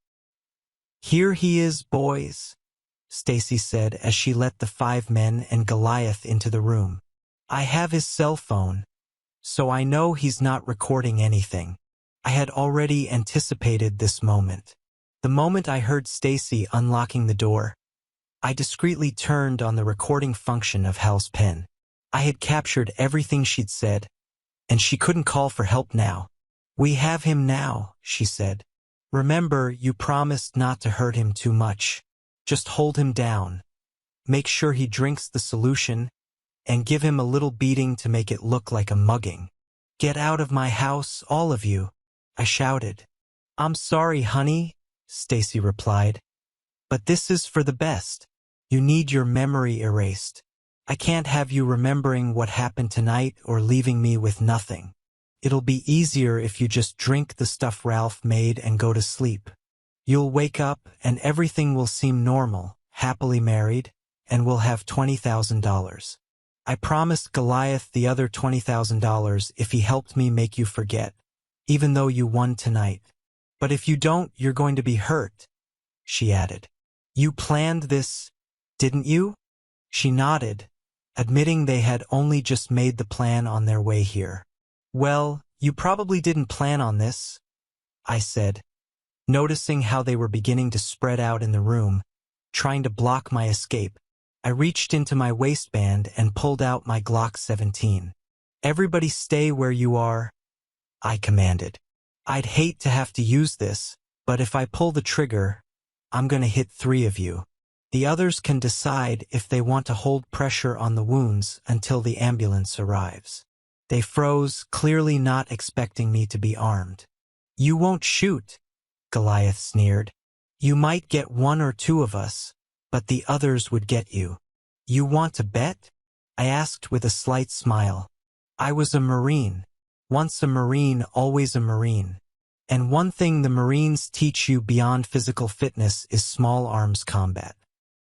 "Here he is, boys," Stacy said as she let the 5 men and Goliath into the room. "I have his cell phone, so I know he's not recording anything." I had already anticipated this moment. The moment I heard Stacy unlocking the door, I discreetly turned on the recording function of Hal's pen. I had captured everything she'd said, and she couldn't call for help now. "We have him now," she said. "Remember, you promised not to hurt him too much. Just hold him down. Make sure he drinks the solution, and give him a little beating to make it look like a mugging." "Get out of my house, all of you," I shouted. "I'm sorry, honey," Stacy replied. "But this is for the best. You need your memory erased. I can't have you remembering what happened tonight or leaving me with nothing." It'll be easier if you just drink the stuff Ralph made and go to sleep. You'll wake up and everything will seem normal, happily married, and we'll have $20,000. I promised Goliath the other $20,000 if he helped me make you forget, even though you won tonight. But if you don't, you're going to be hurt, she added. You planned this, didn't you? She nodded, admitting they had only just made the plan on their way here. Well, you probably didn't plan on this, I said, noticing how they were beginning to spread out in the room, trying to block my escape. I reached into my waistband and pulled out my Glock 17. Everybody stay where you are, I commanded. I'd hate to have to use this, but if I pull the trigger, I'm gonna hit 3 of you. The others can decide if they want to hold pressure on the wounds until the ambulance arrives. They froze, clearly not expecting me to be armed. You won't shoot, Goliath sneered. You might get 1 or 2 of us, but the others would get you. You want to bet? I asked with a slight smile. I was a Marine. Once a Marine, always a Marine. And one thing the Marines teach you beyond physical fitness is small arms combat.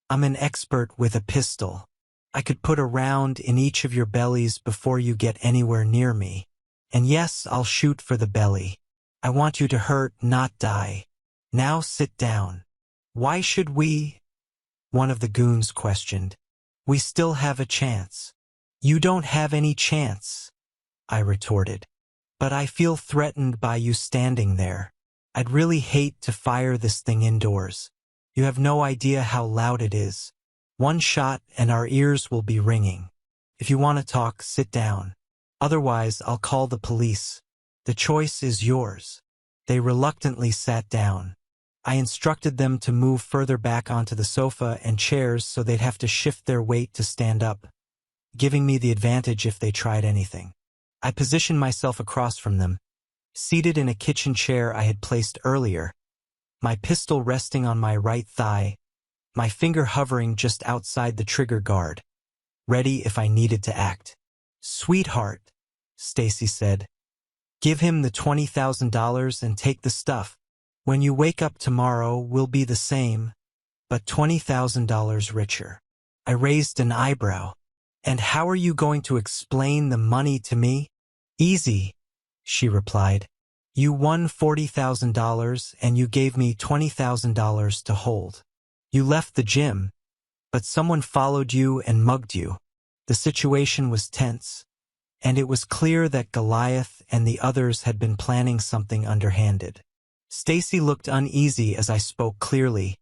I'm an expert with a pistol. I could put a round in each of your bellies before you get anywhere near me. And yes, I'll shoot for the belly. I want you to hurt, not die. Now sit down. Why should we? One of the goons questioned. We still have a chance. You don't have any chance, I retorted. But I feel threatened by you standing there. I'd really hate to fire this thing indoors. You have no idea how loud it is. 1 shot and our ears will be ringing. If you want to talk, sit down. Otherwise, I'll call the police. The choice is yours. They reluctantly sat down. I instructed them to move further back onto the sofa and chairs so they'd have to shift their weight to stand up, giving me the advantage if they tried anything. I positioned myself across from them, seated in a kitchen chair I had placed earlier, my pistol resting on my right thigh, my finger hovering just outside the trigger guard, ready if I needed to act. Sweetheart, Stacy said, give him the $20,000 and take the stuff. When you wake up tomorrow, we'll be the same, but $20,000 richer. I raised an eyebrow. And how are you going to explain the money to me? Easy, she replied. You won $40,000 and you gave me $20,000 to hold. You left the gym, but someone followed you and mugged you. The situation was tense, and it was clear that Goliath and the others had been planning something underhanded. Stacy looked uneasy as I spoke clearly,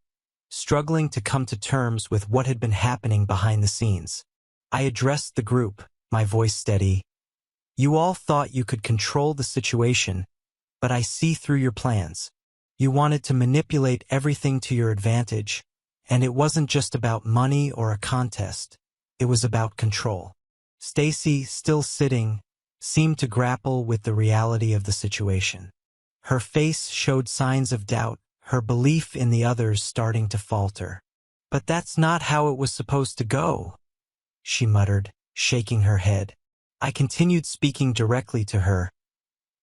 struggling to come to terms with what had been happening behind the scenes. I addressed the group, my voice steady. You all thought you could control the situation, but I see through your plans. You wanted to manipulate everything to your advantage, and it wasn't just about money or a contest. It was about control. Stacy, still sitting, seemed to grapple with the reality of the situation. Her face showed signs of doubt, her belief in the others starting to falter. But that's not how it was supposed to go, she muttered, shaking her head. I continued speaking directly to her.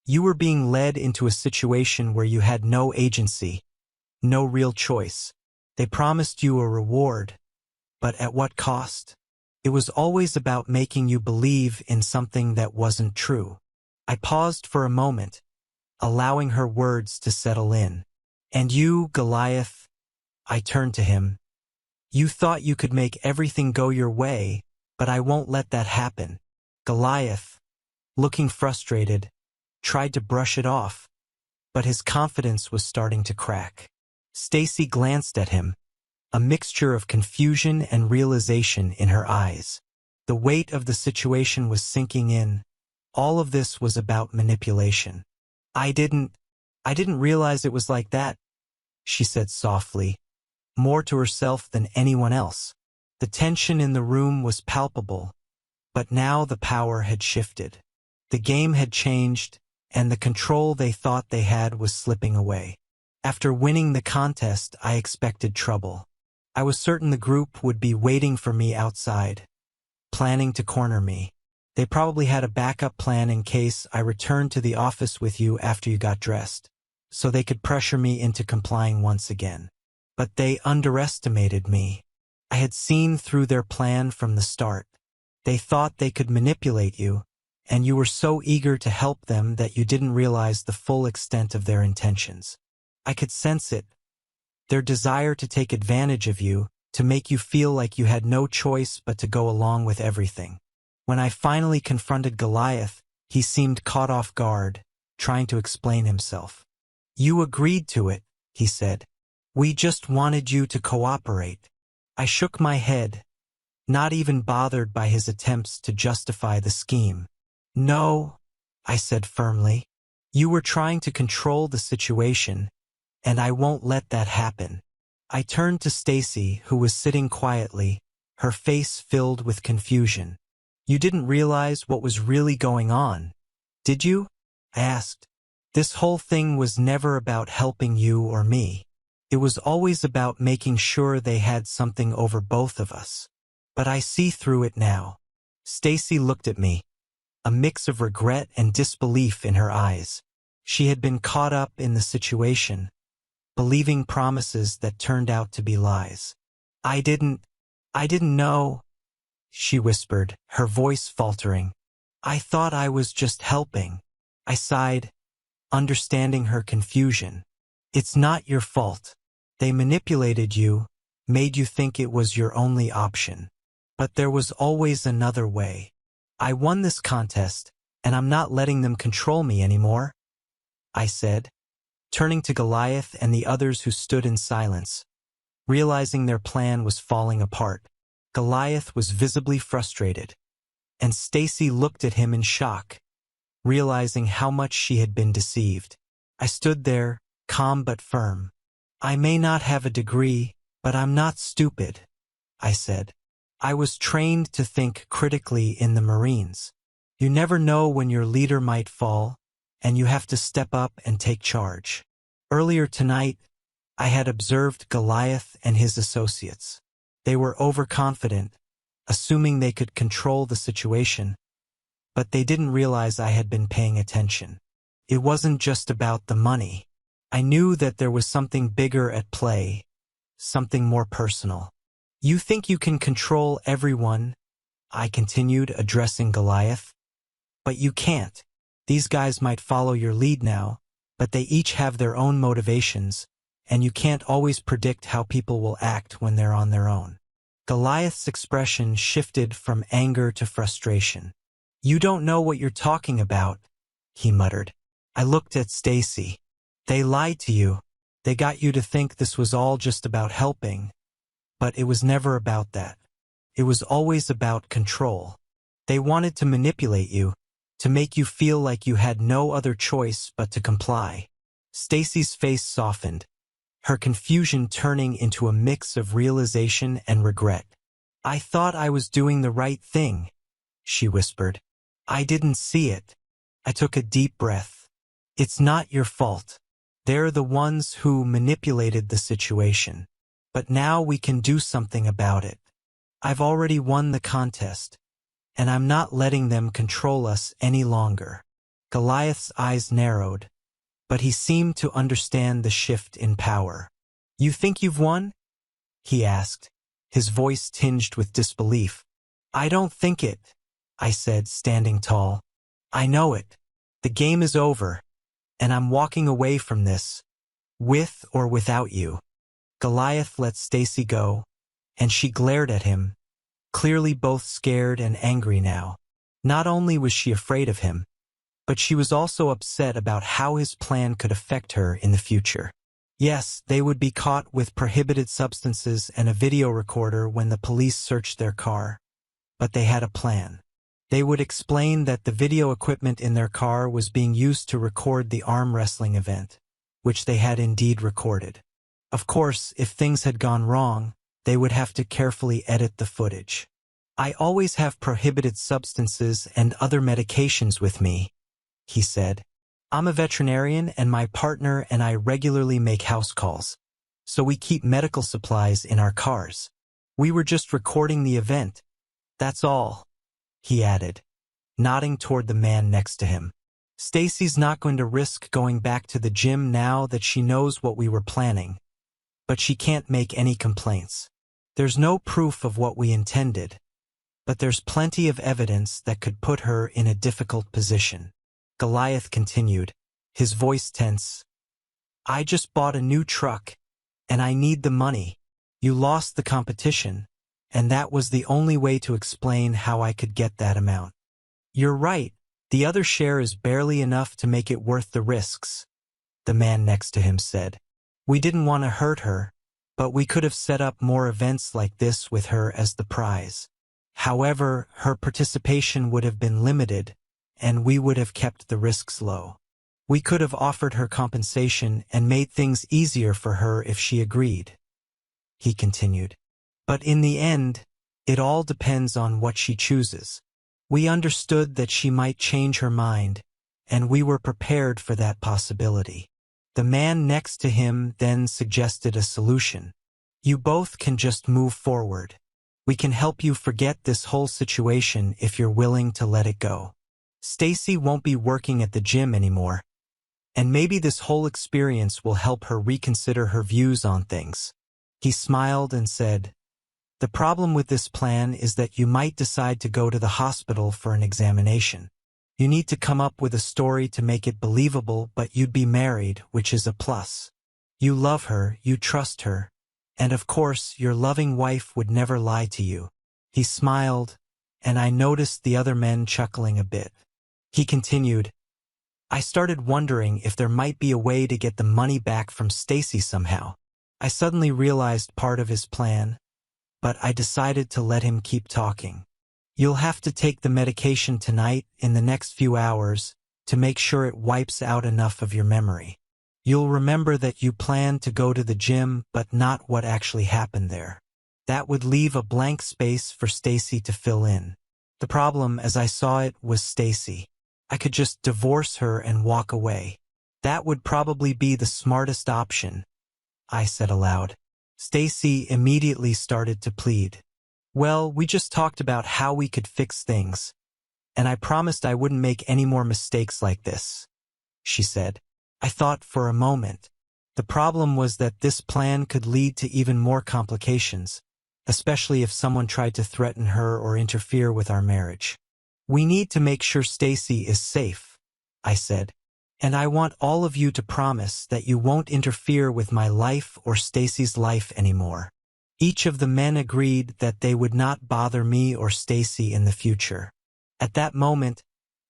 You were being led into a situation where you had no agency, no real choice. They promised you a reward, but at what cost? It was always about making you believe in something that wasn't true. I paused for a moment, allowing her words to settle in. And you, Goliath, I turned to him. You thought you could make everything go your way, but I won't let that happen. Goliath, looking frustrated, tried to brush it off, but his confidence was starting to crack. Stacy glanced at him, a mixture of confusion and realization in her eyes. The weight of the situation was sinking in. All of this was about manipulation. I didn't realize it was like that, she said softly, more to herself than anyone else. The tension in the room was palpable, but now the power had shifted. The game had changed, and the control they thought they had was slipping away. After winning the contest, I expected trouble. I was certain the group would be waiting for me outside, planning to corner me. They probably had a backup plan in case I returned to the office with you after you got dressed, so they could pressure me into complying once again. But they underestimated me. I had seen through their plan from the start. They thought they could manipulate you, and you were so eager to help them that you didn't realize the full extent of their intentions. I could sense it, their desire to take advantage of you, to make you feel like you had no choice but to go along with everything. When I finally confronted Goliath, he seemed caught off guard, trying to explain himself. You agreed to it, he said. We just wanted you to cooperate. I shook my head, not even bothered by his attempts to justify the scheme. No, I said firmly. You were trying to control the situation, and I won't let that happen. I turned to Stacy, who was sitting quietly, her face filled with confusion. You didn't realize what was really going on, did you? I asked. This whole thing was never about helping you or me. It was always about making sure they had something over both of us. But I see through it now. Stacy looked at me, a mix of regret and disbelief in her eyes. She had been caught up in the situation, believing promises that turned out to be lies. I didn't know, she whispered, her voice faltering. I thought I was just helping. I sighed, understanding her confusion. It's not your fault. They manipulated you, made you think it was your only option. But there was always another way. I won this contest, and I'm not letting them control me anymore, I said, turning to Goliath and the others who stood in silence, realizing their plan was falling apart. Goliath was visibly frustrated, and Stacy looked at him in shock, realizing how much she had been deceived. I stood there, calm but firm. I may not have a degree, but I'm not stupid, I said. I was trained to think critically in the Marines. You never know when your leader might fall, and you have to step up and take charge. Earlier tonight, I had observed Goliath and his associates. They were overconfident, assuming they could control the situation, but they didn't realize I had been paying attention. It wasn't just about the money. I knew that there was something bigger at play, something more personal. You think you can control everyone, I continued, addressing Goliath. But you can't. These guys might follow your lead now, but they each have their own motivations, and you can't always predict how people will act when they're on their own. Goliath's expression shifted from anger to frustration. You don't know what you're talking about, he muttered. I looked at Stacy. They lied to you. They got you to think this was all just about helping. But it was never about that. It was always about control. They wanted to manipulate you, to make you feel like you had no other choice but to comply. Stacy's face softened, her confusion turning into a mix of realization and regret. I thought I was doing the right thing, she whispered. I didn't see it. I took a deep breath. It's not your fault. They're the ones who manipulated the situation. But now we can do something about it. I've already won the contest, and I'm not letting them control us any longer. Goliath's eyes narrowed, but he seemed to understand the shift in power. You think you've won? He asked, his voice tinged with disbelief. I don't think it, I said, standing tall. I know it. The game is over, and I'm walking away from this, with or without you. Goliath let Stacy go, and she glared at him, clearly both scared and angry now. Not only was she afraid of him, but she was also upset about how his plan could affect her in the future. Yes, they would be caught with prohibited substances and a video recorder when the police searched their car. But they had a plan. They would explain that the video equipment in their car was being used to record the arm wrestling event, which they had indeed recorded. Of course, if things had gone wrong, they would have to carefully edit the footage. I always have prohibited substances and other medications with me, he said. I'm a veterinarian and my partner and I regularly make house calls, so we keep medical supplies in our cars. We were just recording the event. That's all, he added, nodding toward the man next to him. Stacy's not going to risk going back to the gym now that she knows what we were planning, but she can't make any complaints. There's no proof of what we intended, but there's plenty of evidence that could put her in a difficult position. Goliath continued, his voice tense. I just bought a new truck, and I need the money. You lost the competition, and that was the only way to explain how I could get that amount. You're right, the other share is barely enough to make it worth the risks, the man next to him said. We didn't want to hurt her, but we could have set up more events like this with her as the prize. However, her participation would have been limited, and we would have kept the risks low. We could have offered her compensation and made things easier for her if she agreed, he continued. But in the end, it all depends on what she chooses. We understood that she might change her mind, and we were prepared for that possibility. The man next to him then suggested a solution. You both can just move forward. We can help you forget this whole situation if you're willing to let it go. Stacy won't be working at the gym anymore, and maybe this whole experience will help her reconsider her views on things. He smiled and said, the problem with this plan is that you might decide to go to the hospital for an examination. You need to come up with a story to make it believable, but you'd be married, which is a plus. You love her, you trust her, and of course your loving wife would never lie to you. He smiled, and I noticed the other men chuckling a bit. He continued, I started wondering if there might be a way to get the money back from Stacy somehow. I suddenly realized part of his plan, but I decided to let him keep talking. You'll have to take the medication tonight in the next few hours to make sure it wipes out enough of your memory. You'll remember that you planned to go to the gym, but not what actually happened there. That would leave a blank space for Stacy to fill in. The problem, as I saw it, was Stacy. I could just divorce her and walk away. That would probably be the smartest option, I said aloud. Stacy immediately started to plead. Well, we just talked about how we could fix things, and I promised I wouldn't make any more mistakes like this, she said. I thought for a moment. The problem was that this plan could lead to even more complications, especially if someone tried to threaten her or interfere with our marriage. We need to make sure Stacy is safe, I said, and I want all of you to promise that you won't interfere with my life or Stacy's life anymore. Each of the men agreed that they would not bother me or Stacy in the future. At that moment,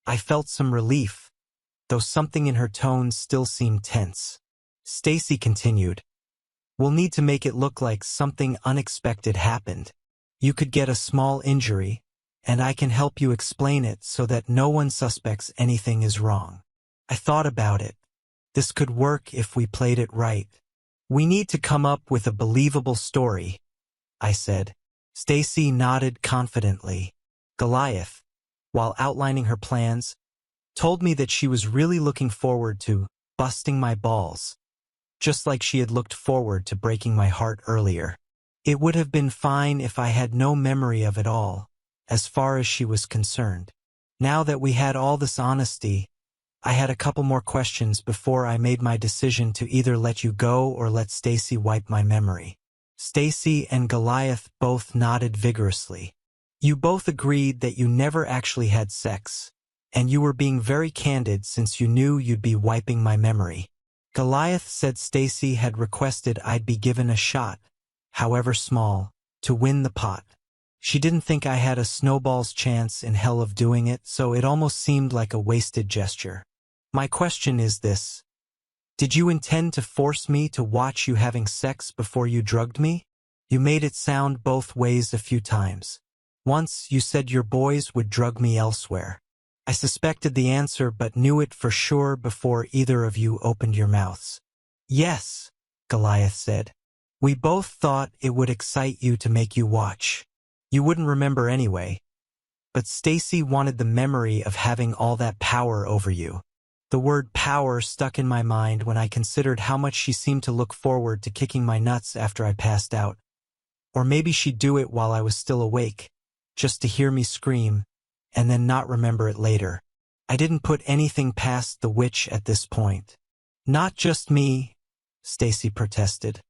I felt some relief, though something in her tone still seemed tense. Stacy continued, we'll need to make it look like something unexpected happened. You could get a small injury, and I can help you explain it so that no one suspects anything is wrong. I thought about it. This could work if we played it right. We need to come up with a believable story, I said. Stacy nodded confidently. Goliath, while outlining her plans, told me that she was really looking forward to busting my balls, just like she had looked forward to breaking my heart earlier. It would have been fine if I had no memory of it all, as far as she was concerned. Now that we had all this honesty, I had a couple more questions before I made my decision to either let you go or let Stacy wipe my memory. Stacy and Goliath both nodded vigorously. You both agreed that you never actually had sex, and you were being very candid since you knew you'd be wiping my memory. Goliath said Stacy had requested I'd be given a shot, however small, to win the pot. She didn't think I had a snowball's chance in hell of doing it, so it almost seemed like a wasted gesture. My question is this. Did you intend to force me to watch you having sex before you drugged me? You made it sound both ways a few times. Once you said your boys would drug me elsewhere. I suspected the answer but knew it for sure before either of you opened your mouths. Yes, Goliath said. We both thought it would excite you to make you watch. You wouldn't remember anyway. But Stacy wanted the memory of having all that power over you. The word power stuck in my mind when I considered how much she seemed to look forward to kicking my nuts after I passed out. Or maybe she'd do it while I was still awake, just to hear me scream, and then not remember it later. I didn't put anything past the witch at this point. Not just me, Stacy protested,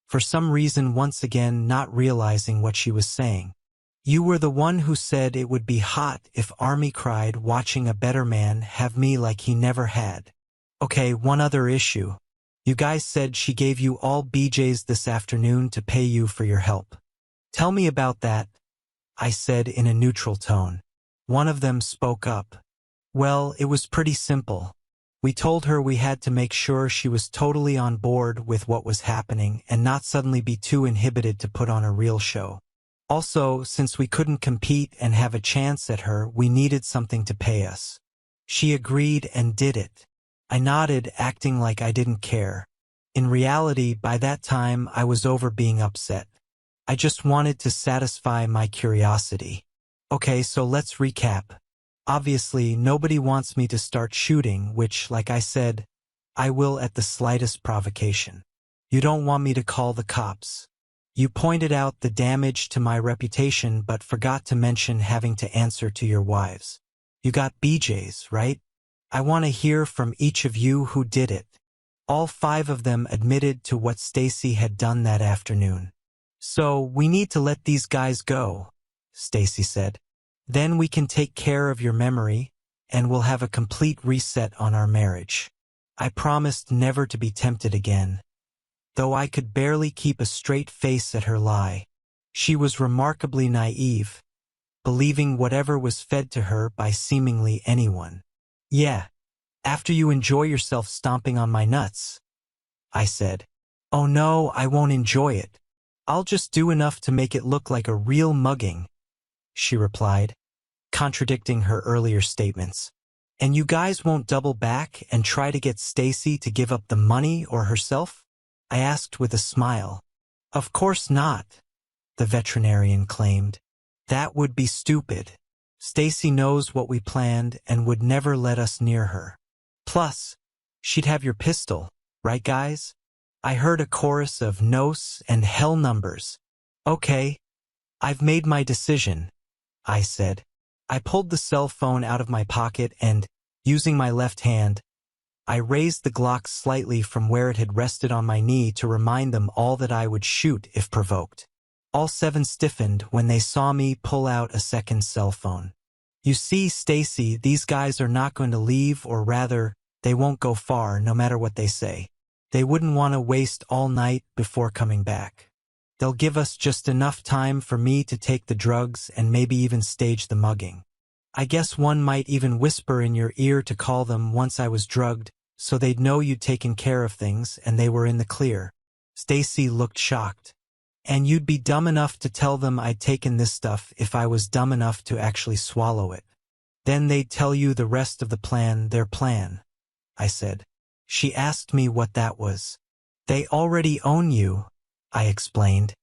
for some reason once again not realizing what she was saying. You were the one who said it would be hot if Army cried watching a better man have me like he never had. Okay, one other issue. You guys said she gave you all BJs this afternoon to pay you for your help. Tell me about that, I said in a neutral tone. One of them spoke up. Well, it was pretty simple. We told her we had to make sure she was totally on board with what was happening and not suddenly be too inhibited to put on a real show. Also, since we couldn't compete and have a chance at her, we needed something to pay us. She agreed and did it. I nodded, acting like I didn't care. In reality, by that time, I was over being upset. I just wanted to satisfy my curiosity. Okay, so let's recap. Obviously, nobody wants me to start shooting, which, like I said, I will at the slightest provocation. You don't want me to call the cops. You pointed out the damage to my reputation but forgot to mention having to answer to your wives. You got BJs, right? I want to hear from each of you who did it. All 5 of them admitted to what Stacy had done that afternoon. So, we need to let these guys go, Stacy said. Then we can take care of your memory, and we'll have a complete reset on our marriage. I promised never to be tempted again. Though I could barely keep a straight face at her lie. She was remarkably naive, believing whatever was fed to her by seemingly anyone. Yeah, after you enjoy yourself stomping on my nuts, I said. Oh no, I won't enjoy it. I'll just do enough to make it look like a real mugging, she replied, contradicting her earlier statements. And you guys won't double back and try to get Stacy to give up the money or herself? I asked with a smile. Of course not, the veterinarian claimed. That would be stupid. Stacy knows what we planned and would never let us near her. Plus, she'd have your pistol, right guys? I heard a chorus of nos and hell numbers. Okay, I've made my decision, I said. I pulled the cell phone out of my pocket and, using my left hand, I raised the Glock slightly from where it had rested on my knee to remind them all that I would shoot if provoked. All 7 stiffened when they saw me pull out a second cell phone. You see, Stacy, these guys are not going to leave, or rather, they won't go far no matter what they say. They wouldn't want to waste all night before coming back. They'll give us just enough time for me to take the drugs and maybe even stage the mugging. I guess one might even whisper in your ear to call them once I was drugged, so they'd know you'd taken care of things and they were in the clear. Stacy looked shocked. And you'd be dumb enough to tell them I'd taken this stuff if I was dumb enough to actually swallow it. Then they'd tell you the rest of the plan, their plan, I said. She asked me what that was. They already own you, I explained.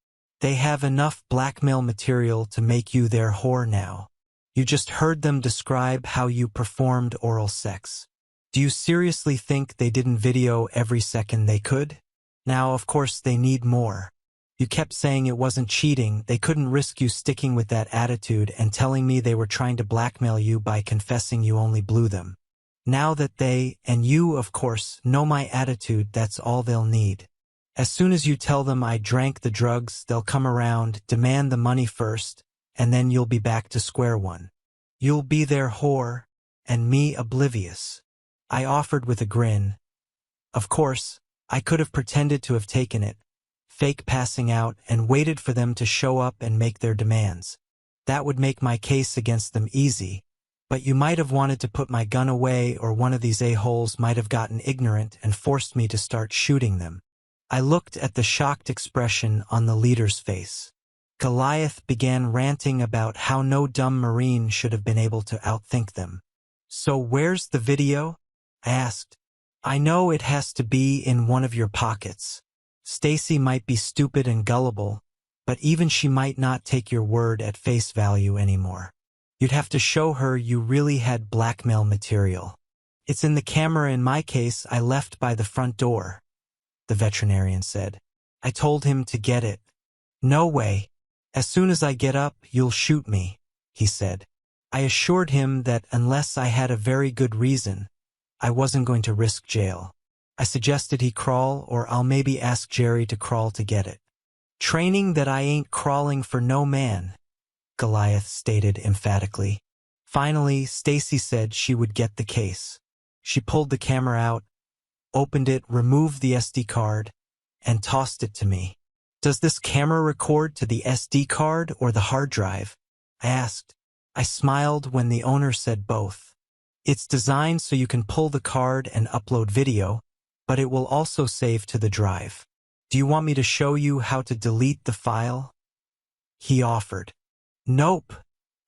They have enough blackmail material to make you their whore now. You just heard them describe how you performed oral sex. Do you seriously think they didn't video every second they could? Now, of course, they need more. You kept saying it wasn't cheating. They couldn't risk you sticking with that attitude and telling me they were trying to blackmail you by confessing you only blew them. Now that they, and you, of course, know my attitude, that's all they'll need. As soon as you tell them I drank the drugs, they'll come around, demand the money first, and then you'll be back to square one. You'll be their whore, and me oblivious. I offered with a grin. Of course, I could have pretended to have taken it, fake passing out, and waited for them to show up and make their demands. That would make my case against them easy, but you might have wanted to put my gun away, or one of these a-holes might have gotten ignorant and forced me to start shooting them. I looked at the shocked expression on the leader's face. Goliath began ranting about how no dumb Marine should have been able to outthink them. So where's the video? I asked. I know it has to be in one of your pockets. Stacy might be stupid and gullible, but even she might not take your word at face value anymore. You'd have to show her you really had blackmail material. It's in the camera in my case I left by the front door, the veterinarian said. I told him to get it. No way. As soon as I get up, you'll shoot me, he said. I assured him that unless I had a very good reason, I wasn't going to risk jail. I suggested he crawl, or I'll maybe ask Jerry to crawl to get it. Training that I ain't crawling for no man, Goliath stated emphatically. Finally, Stacy said she would get the case. She pulled the camera out, opened it, removed the SD card, and tossed it to me. Does this camera record to the SD card or the hard drive? I asked. I smiled when the owner said both. It's designed so you can pull the card and upload video, but it will also save to the drive. Do you want me to show you how to delete the file? He offered. Nope,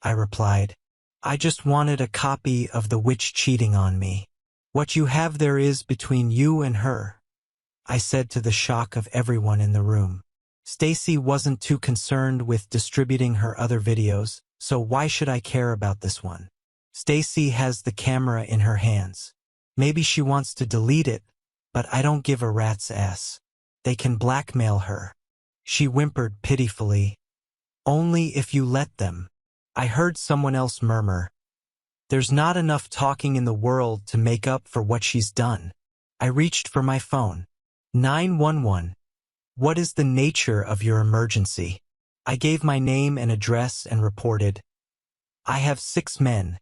I replied. I just wanted a copy of the witch cheating on me. What you have there is between you and her, I said to the shock of everyone in the room. Stacy wasn't too concerned with distributing her other videos, so why should I care about this one? Stacy has the camera in her hands. Maybe she wants to delete it, but I don't give a rat's ass. They can blackmail her. She whimpered pitifully. Only if you let them. I heard someone else murmur. There's not enough talking in the world to make up for what she's done. I reached for my phone. 911. What is the nature of your emergency? I gave my name and address and reported. I have 6 men,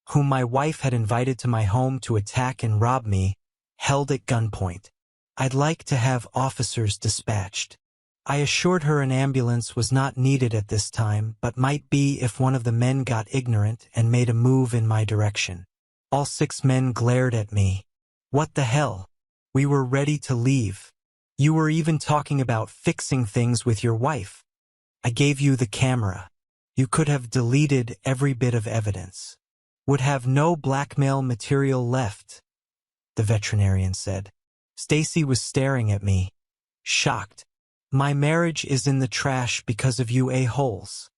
whom my wife had invited to my home to attack and rob me, held at gunpoint. I'd like to have officers dispatched. I assured her an ambulance was not needed at this time, but might be if one of the men got ignorant and made a move in my direction. All 6 men glared at me. What the hell? We were ready to leave. You were even talking about fixing things with your wife. I gave you the camera. You could have deleted every bit of evidence. Would have no blackmail material left, the veterinarian said. Stacy was staring at me, shocked. My marriage is in the trash because of you a-holes,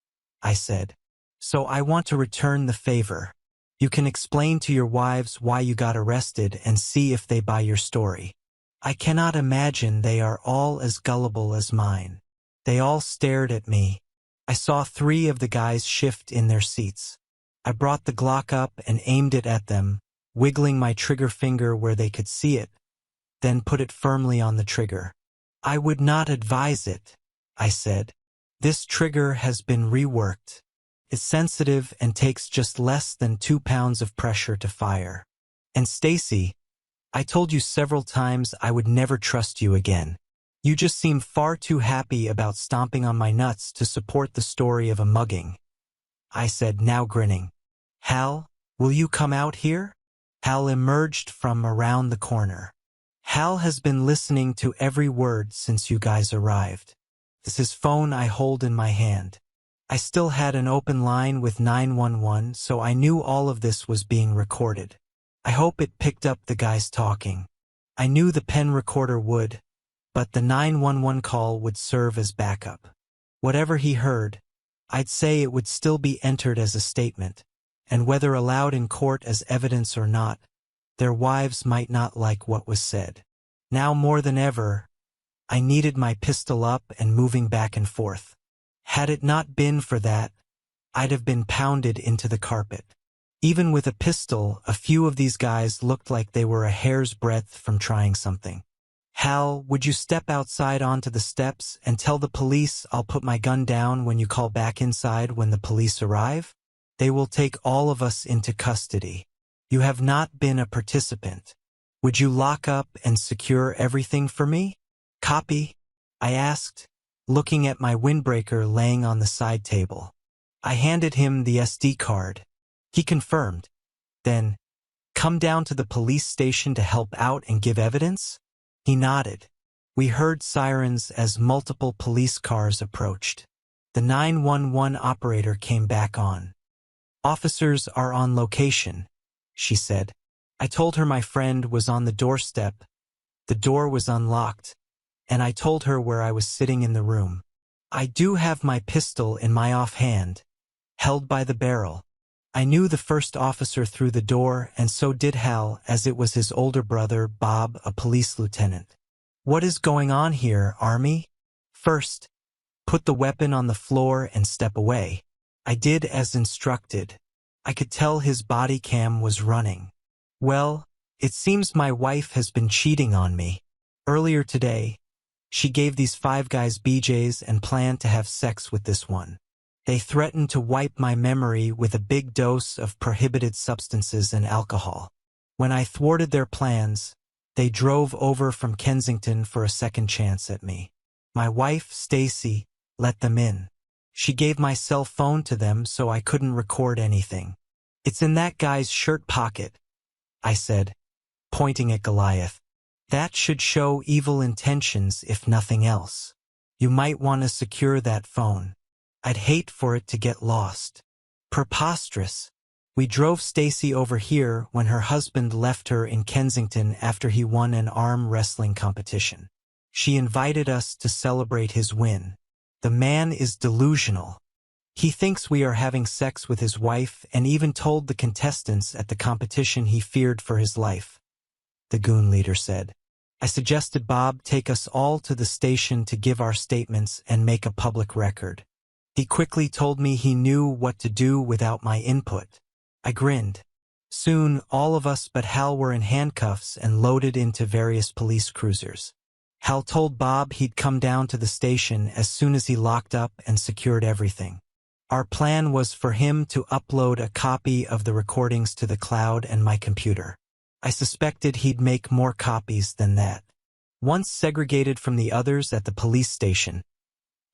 I said. So I want to return the favor. You can explain to your wives why you got arrested and see if they buy your story. I cannot imagine they are all as gullible as mine. They all stared at me. I saw 3 of the guys shift in their seats. I brought the Glock up and aimed it at them, wiggling my trigger finger where they could see it, then put it firmly on the trigger. I would not advise it, I said. This trigger has been reworked. It's sensitive and takes just less than 2 pounds of pressure to fire. And Stacy, I told you several times I would never trust you again. You just seem far too happy about stomping on my nuts to support the story of a mugging, I said, now grinning. Hal, will you come out here? Hal emerged from around the corner. Hal has been listening to every word since you guys arrived. This is phone I hold in my hand. I still had an open line with 911, so I knew all of this was being recorded. I hope it picked up the guys talking. I knew the pen recorder would, but the 911 call would serve as backup. Whatever he heard, I'd say it would still be entered as a statement, and whether allowed in court as evidence or not, their wives might not like what was said. Now more than ever, I needed my pistol up and moving back and forth. Had it not been for that, I'd have been pounded into the carpet. Even with a pistol, a few of these guys looked like they were a hair's breadth from trying something. Hal, would you step outside onto the steps and tell the police I'll put my gun down when you call back inside when the police arrive? They will take all of us into custody. You have not been a participant. Would you lock up and secure everything for me? Copy? I asked, looking at my windbreaker laying on the side table. I handed him the SD card. He confirmed. Then, come down to the police station to help out and give evidence? He nodded. We heard sirens as multiple police cars approached. The 911 operator came back on. Officers are on location, she said. I told her my friend was on the doorstep. The door was unlocked, and I told her where I was sitting in the room. I do have my pistol in my offhand, held by the barrel. I knew the first officer through the door, and so did Hal, as it was his older brother, Bob, a police lieutenant. What is going on here, Army? First, put the weapon on the floor and step away. I did as instructed. I could tell his body cam was running. Well, it seems my wife has been cheating on me. Earlier today, she gave these 5 guys BJs and planned to have sex with this one. They threatened to wipe my memory with a big dose of prohibited substances and alcohol. When I thwarted their plans, they drove over from Kensington for a second chance at me. My wife, Stacy, let them in. She gave my cell phone to them so I couldn't record anything. "It's in that guy's shirt pocket," I said, pointing at Goliath. "That should show evil intentions if nothing else. You might want to secure that phone. I'd hate for it to get lost." Preposterous. We drove Stacy over here when her husband left her in Kensington after he won an arm wrestling competition. She invited us to celebrate his win. The man is delusional. He thinks we are having sex with his wife and even told the contestants at the competition he feared for his life, the goon leader said. I suggested Bob take us all to the station to give our statements and make a public record. He quickly told me he knew what to do without my input. I grinned. Soon, all of us but Hal were in handcuffs and loaded into various police cruisers. Hal told Bob he'd come down to the station as soon as he locked up and secured everything. Our plan was for him to upload a copy of the recordings to the cloud and my computer. I suspected he'd make more copies than that. Once segregated from the others at the police station,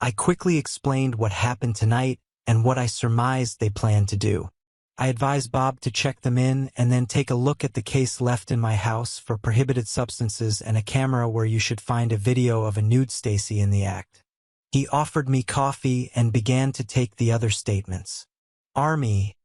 I quickly explained what happened tonight and what I surmised they planned to do. I advised Bob to check them in and then take a look at the case left in my house for prohibited substances and a camera where you should find a video of a nude Stacy in the act. He offered me coffee and began to take the other statements. Army,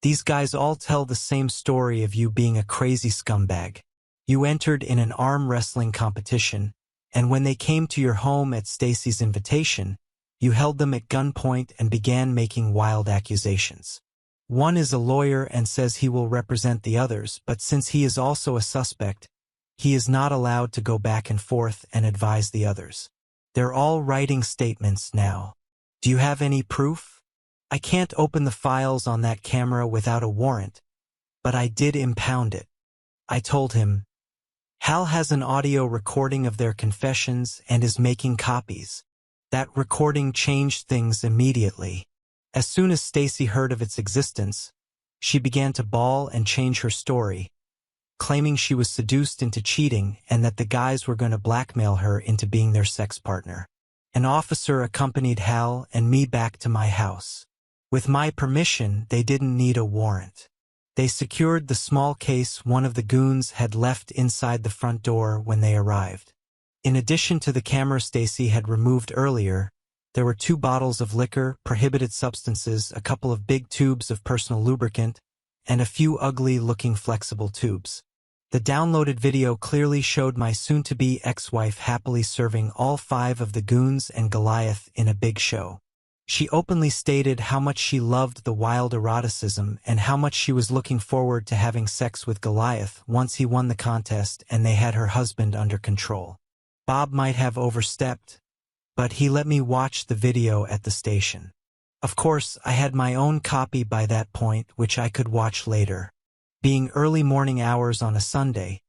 these guys all tell the same story of you being a crazy scumbag. You entered in an arm wrestling competition, and when they came to your home at Stacy's invitation, you held them at gunpoint and began making wild accusations. One is a lawyer and says he will represent the others, but since he is also a suspect, he is not allowed to go back and forth and advise the others. They're all writing statements now. Do you have any proof? I can't open the files on that camera without a warrant, but I did impound it. I told him, Hal has an audio recording of their confessions and is making copies. That recording changed things immediately. As soon as Stacy heard of its existence, she began to bawl and change her story, claiming she was seduced into cheating and that the guys were going to blackmail her into being their sex partner. An officer accompanied Hal and me back to my house. With my permission, they didn't need a warrant. They secured the small case one of the goons had left inside the front door when they arrived. In addition to the camera Stacy had removed earlier, there were 2 bottles of liquor, prohibited substances, a couple of big tubes of personal lubricant, and a few ugly-looking flexible tubes. The downloaded video clearly showed my soon-to-be ex-wife happily serving all 5 of the goons and Goliath in a big show. She openly stated how much she loved the wild eroticism and how much she was looking forward to having sex with Goliath once he won the contest and they had her husband under control. Bob might have overstepped, but he let me watch the video at the station. Of course, I had my own copy by that point, which I could watch later. Being early morning hours on a Sunday,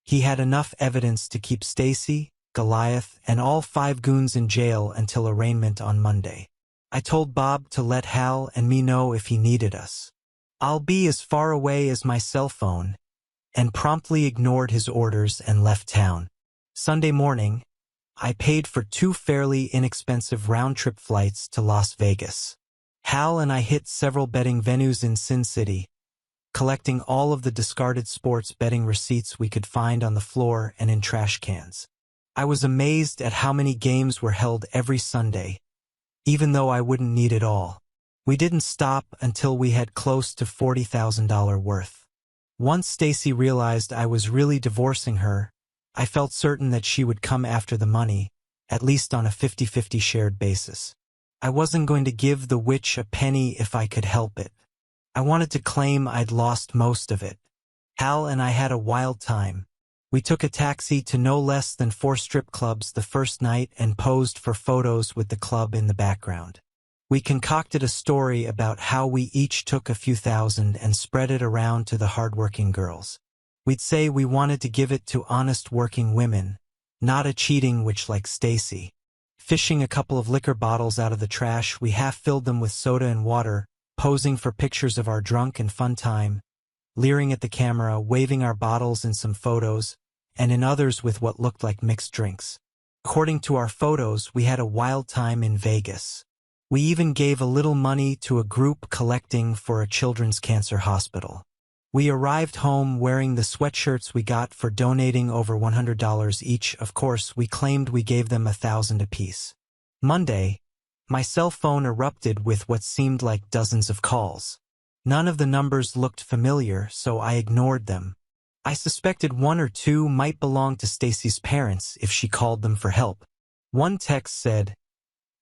he had enough evidence to keep Stacy, Goliath, and all 5 goons in jail until arraignment on Monday. I told Bob to let Hal and me know if he needed us. I'll be as far away as my cell phone, and promptly ignored his orders and left town. Sunday morning, I paid for 2 fairly inexpensive round-trip flights to Las Vegas. Hal and I hit several betting venues in Sin City, collecting all of the discarded sports betting receipts we could find on the floor and in trash cans. I was amazed at how many games were held every Sunday, even though I wouldn't need it all. We didn't stop until we had close to $40,000 worth. Once Stacy realized I was really divorcing her, I felt certain that she would come after the money, at least on a 50-50 shared basis. I wasn't going to give the witch a penny if I could help it. I wanted to claim I'd lost most of it. Hal and I had a wild time. We took a taxi to no less than 4 strip clubs the first night and posed for photos with the club in the background. We concocted a story about how we each took a few thousand and spread it around to the hardworking girls. We'd say we wanted to give it to honest working women, not a cheating witch like Stacy. Fishing a couple of liquor bottles out of the trash, we half-filled them with soda and water, posing for pictures of our drunk and fun time, leering at the camera, waving our bottles in some photos, and in others with what looked like mixed drinks. According to our photos, we had a wild time in Vegas. We even gave a little money to a group collecting for a children's cancer hospital. We arrived home wearing the sweatshirts we got for donating over $100 each. Of course, we claimed we gave them $1,000 apiece. Monday, my cell phone erupted with what seemed like dozens of calls. None of the numbers looked familiar, so I ignored them. I suspected one or two might belong to Stacy's parents if she called them for help. One text said,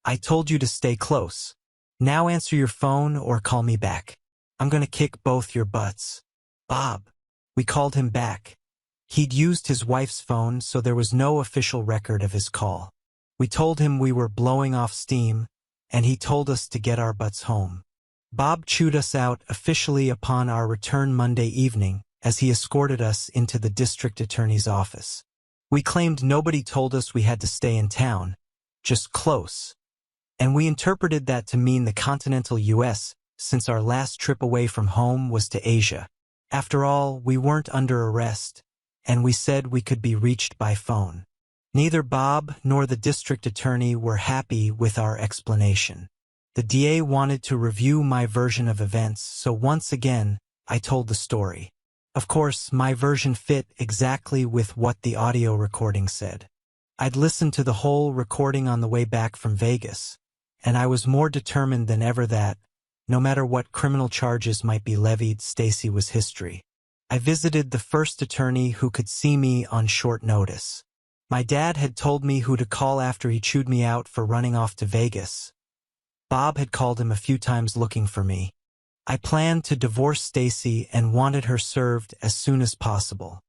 "I told you to stay close. Now answer your phone or call me back. I'm gonna kick both your butts. Bob." We called him back. He'd used his wife's phone, so there was no official record of his call. We told him we were blowing off steam, and he told us to get our butts home. Bob chewed us out officially upon our return Monday evening as he escorted us into the district attorney's office. We claimed nobody told us we had to stay in town, just close. And we interpreted that to mean the continental U.S., since our last trip away from home was to Asia. After all, we weren't under arrest, and we said we could be reached by phone. Neither Bob nor the district attorney were happy with our explanation. The DA wanted to review my version of events, so once again, I told the story. Of course, my version fit exactly with what the audio recording said. I'd listened to the whole recording on the way back from Vegas, and I was more determined than ever that, no matter what criminal charges might be levied, Stacy was history. I visited the first attorney who could see me on short notice. My dad had told me who to call after he chewed me out for running off to Vegas. Bob had called him a few times looking for me. I planned to divorce Stacy and wanted her served as soon as possible.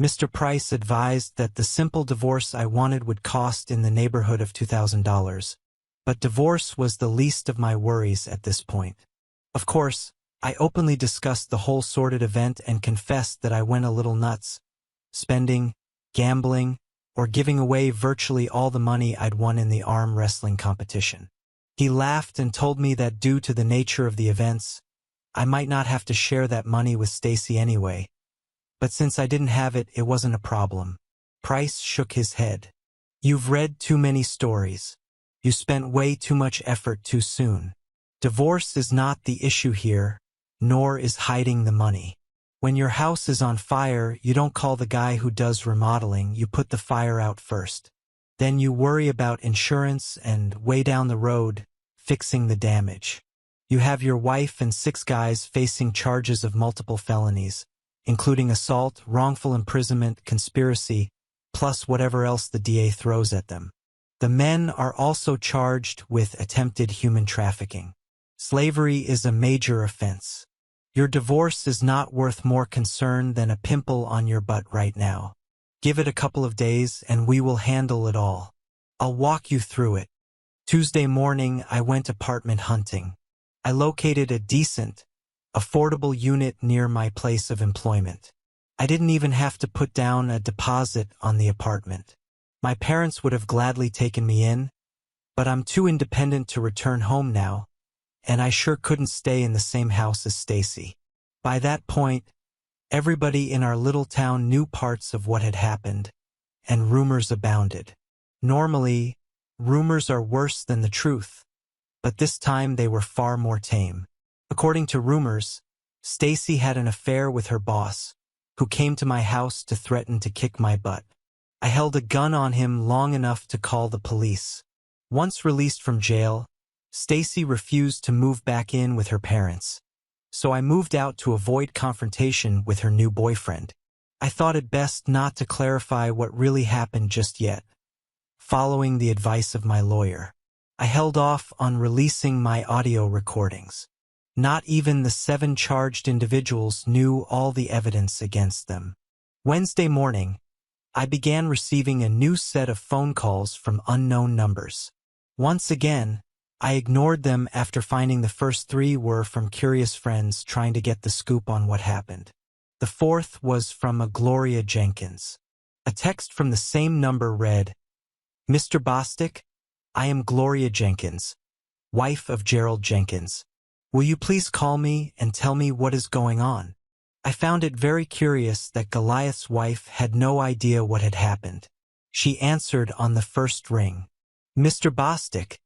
Mr. Price advised that the simple divorce I wanted would cost in the neighborhood of $2,000, but divorce was the least of my worries at this point. Of course, I openly discussed the whole sordid event and confessed that I went a little nuts, spending, gambling, or giving away virtually all the money I'd won in the arm wrestling competition. He laughed and told me that due to the nature of the events, I might not have to share that money with Stacy anyway, but since I didn't have it, it wasn't a problem. Price shook his head. "You've read too many stories. You spent way too much effort too soon. Divorce is not the issue here, nor is hiding the money. When your house is on fire, you don't call the guy who does remodeling, you put the fire out first. Then you worry about insurance and, way down the road, fixing the damage. You have your wife and 6 guys facing charges of multiple felonies, including assault, wrongful imprisonment, conspiracy, plus whatever else the DA throws at them. The men are also charged with attempted human trafficking. Slavery is a major offense. Your divorce is not worth more concern than a pimple on your butt right now. Give it a couple of days and we will handle it all. I'll walk you through it." Tuesday morning, I went apartment hunting. I located a decent, affordable unit near my place of employment. I didn't even have to put down a deposit on the apartment. My parents would have gladly taken me in, but I'm too independent to return home now, and I sure couldn't stay in the same house as Stacy. By that point, everybody in our little town knew parts of what had happened, and rumors abounded. Normally, rumors are worse than the truth, but this time they were far more tame. According to rumors, Stacy had an affair with her boss, who came to my house to threaten to kick my butt. I held a gun on him long enough to call the police. Once released from jail, Stacy refused to move back in with her parents, so I moved out to avoid confrontation with her new boyfriend. I thought it best not to clarify what really happened just yet, following the advice of my lawyer. I held off on releasing my audio recordings. Not even the 7 charged individuals knew all the evidence against them. Wednesday morning, I began receiving a new set of phone calls from unknown numbers. Once again, I ignored them after finding the first three were from curious friends trying to get the scoop on what happened. The fourth was from a Gloria Jenkins. A text from the same number read, "Mr. Bostic, I am Gloria Jenkins, wife of Gerald Jenkins. Will you please call me and tell me what is going on?" I found it very curious that Goliath's wife had no idea what had happened. She answered on the first ring. "Mr. Bostic,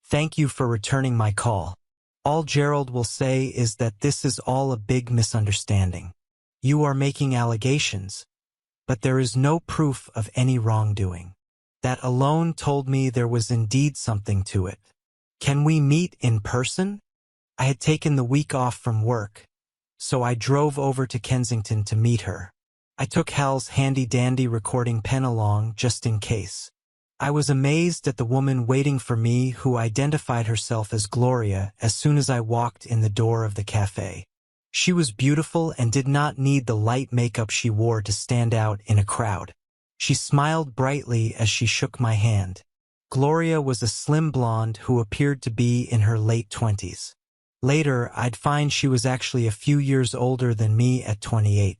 thank you for returning my call. All Gerald will say is that this is all a big misunderstanding. You are making allegations, but there is no proof of any wrongdoing. That alone told me there was indeed something to it. Can we meet in person?" I had taken the week off from work, so I drove over to Kensington to meet her. I took Hal's handy-dandy recording pen along just in case. I was amazed at the woman waiting for me who identified herself as Gloria as soon as I walked in the door of the cafe. She was beautiful and did not need the light makeup she wore to stand out in a crowd. She smiled brightly as she shook my hand. Gloria was a slim blonde who appeared to be in her late 20s. Later, I'd find she was actually a few years older than me at 28.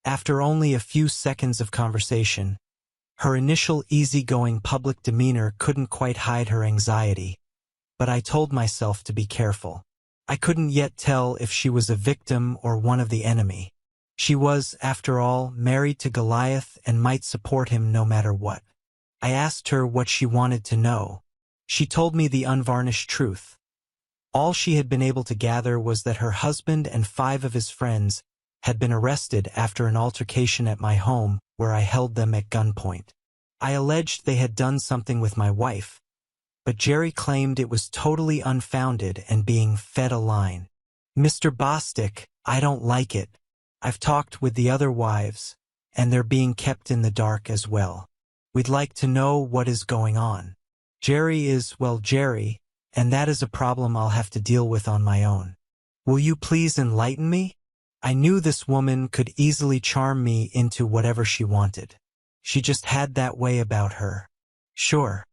After only a few seconds of conversation, her initial easygoing public demeanor couldn't quite hide her anxiety, but I told myself to be careful. I couldn't yet tell if she was a victim or one of the enemy. She was, after all, married to Goliath and might support him no matter what. I asked her what she wanted to know. She told me the unvarnished truth. All she had been able to gather was that her husband and 5 of his friends had been arrested after an altercation at my home where I held them at gunpoint. I alleged they had done something with my wife, but Jerry claimed it was totally unfounded and being fed a line. "Mr. Bostic, I don't like it. I've talked with the other wives, and they're being kept in the dark as well. We'd like to know what is going on. Jerry is, well, Jerry, and that is a problem I'll have to deal with on my own. Will you please enlighten me?" I knew this woman could easily charm me into whatever she wanted. She just had that way about her. Sure.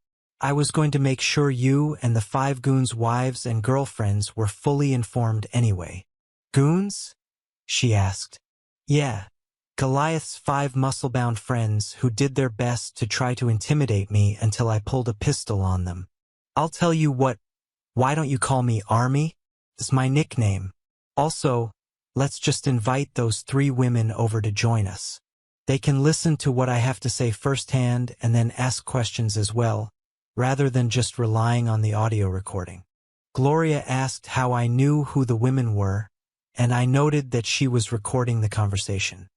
I was going to make sure you and the 5 goons' wives and girlfriends were fully informed anyway. "Goons?" she asked. "Yeah. Goliath's 5 muscle-bound friends who did their best to try to intimidate me until I pulled a pistol on them. I'll tell you what, why don't you call me Army? It's my nickname. Also, let's just invite those 3 women over to join us. They can listen to what I have to say firsthand and then ask questions as well, rather than just relying on the audio recording." Gloria asked how I knew who the women were, and I noted that she was recording the conversation.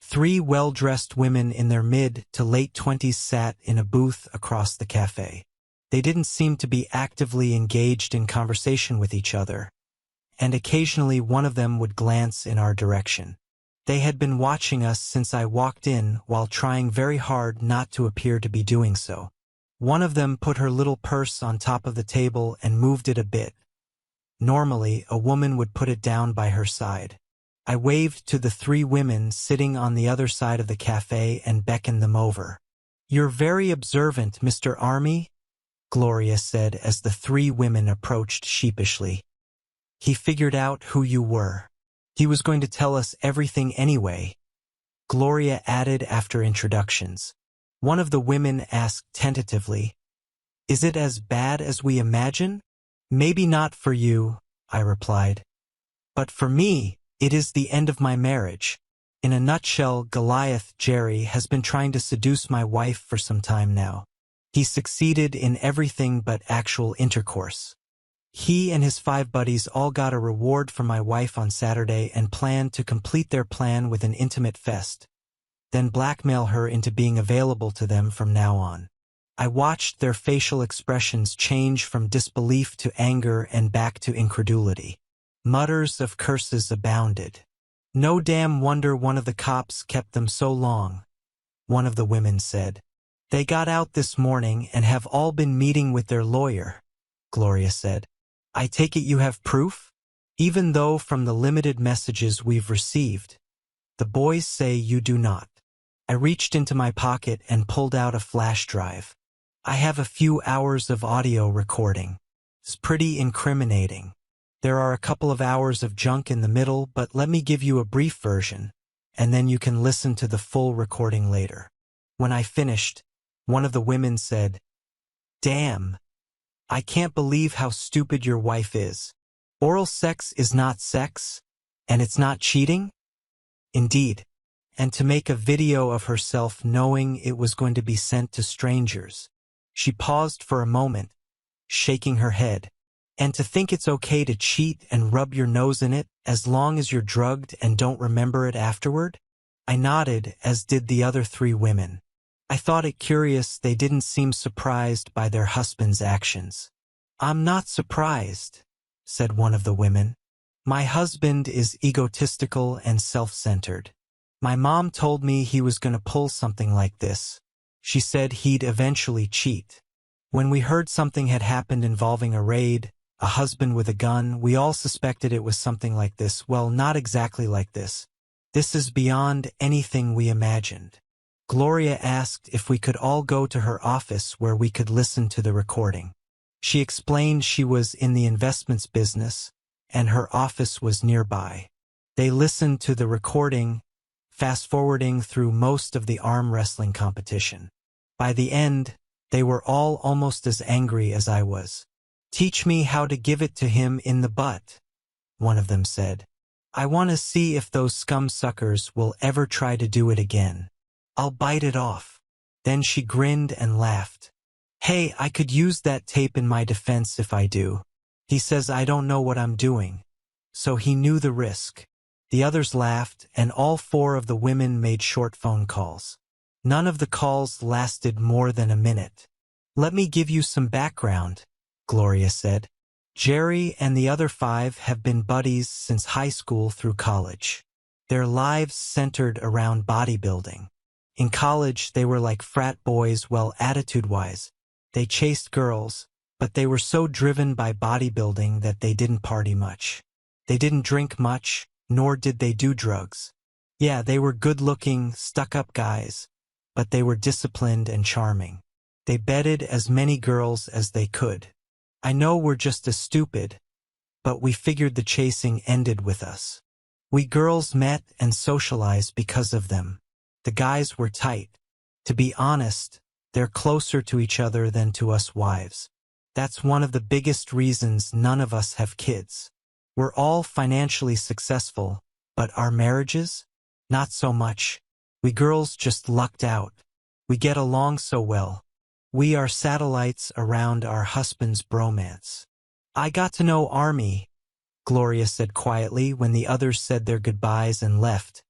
3 well-dressed women in their mid to late 20s sat in a booth across the cafe. They didn't seem to be actively engaged in conversation with each other, and occasionally one of them would glance in our direction. They had been watching us since I walked in while trying very hard not to appear to be doing so. One of them put her little purse on top of the table and moved it a bit. Normally, a woman would put it down by her side. I waved to the 3 women sitting on the other side of the cafe and beckoned them over. "You're very observant, Mr. Army," Gloria said as the 3 women approached sheepishly. "He figured out who you were. He was going to tell us everything anyway," Gloria added after introductions. One of the women asked tentatively, "Is it as bad as we imagine?" "Maybe not for you," I replied. "But for me, it is the end of my marriage. In a nutshell, Goliath, Jerry, has been trying to seduce my wife for some time now. He succeeded in everything but actual intercourse. He and his 5 buddies all got a reward from my wife on Saturday and planned to complete their plan with an intimate fest, then blackmail her into being available to them from now on. I watched their facial expressions change from disbelief to anger and back to incredulity. Mutters of curses abounded. "No damn wonder one of the cops kept them so long," one of the women said. "They got out this morning and have all been meeting with their lawyer," Gloria said. "I take it you have proof? Even though from the limited messages we've received, the boys say you do not." I reached into my pocket and pulled out a flash drive. "I have a few hours of audio recording. It's pretty incriminating. There are a couple of hours of junk in the middle, but let me give you a brief version, and then you can listen to the full recording later. When I finished, one of the women said, "Damn, I can't believe how stupid your wife is. Oral sex is not sex, and it's not cheating?" Indeed. And to make a video of herself knowing it was going to be sent to strangers. She paused for a moment, shaking her head. And to think it's okay to cheat and rub your nose in it as long as you're drugged and don't remember it afterward? I nodded, as did the other three women. I thought it curious they didn't seem surprised by their husband's actions. "I'm not surprised," said one of the women. "My husband is egotistical and self-centered. My mom told me he was going to pull something like this. She said he'd eventually cheat. When we heard something had happened involving a raid, a husband with a gun, we all suspected it was something like this. Well, not exactly like this. This is beyond anything we imagined." Gloria asked if we could all go to her office where we could listen to the recording. She explained she was in the investments business, and her office was nearby. They listened to the recording, fast-forwarding through most of the arm wrestling competition. By the end, they were all almost as angry as I was. "Teach me how to give it to him in the butt," one of them said. "I want to see if those scum suckers will ever try to do it again. I'll bite it off." Then she grinned and laughed. "Hey, I could use that tape in my defense if I do. He says I don't know what I'm doing." So he knew the risk. The others laughed, and all four of the women made short phone calls. None of the calls lasted more than a minute. "Let me give you some background," Gloria said. "Jerry and the other five have been buddies since high school through college. Their lives centered around bodybuilding. In college, they were like frat boys, well, attitude-wise. They chased girls, but they were so driven by bodybuilding that they didn't party much. They didn't drink much, nor did they do drugs. Yeah, they were good-looking, stuck-up guys, but they were disciplined and charming. They bedded as many girls as they could. I know we're just as stupid, but we figured the chasing ended with us. We girls met and socialized because of them. The guys were tight. To be honest, they're closer to each other than to us wives. That's one of the biggest reasons none of us have kids. We're all financially successful, but our marriages? Not so much. We girls just lucked out. We get along so well. We are satellites around our husband's bromance." "I got to know Army," Gloria said quietly when the others said their goodbyes and left,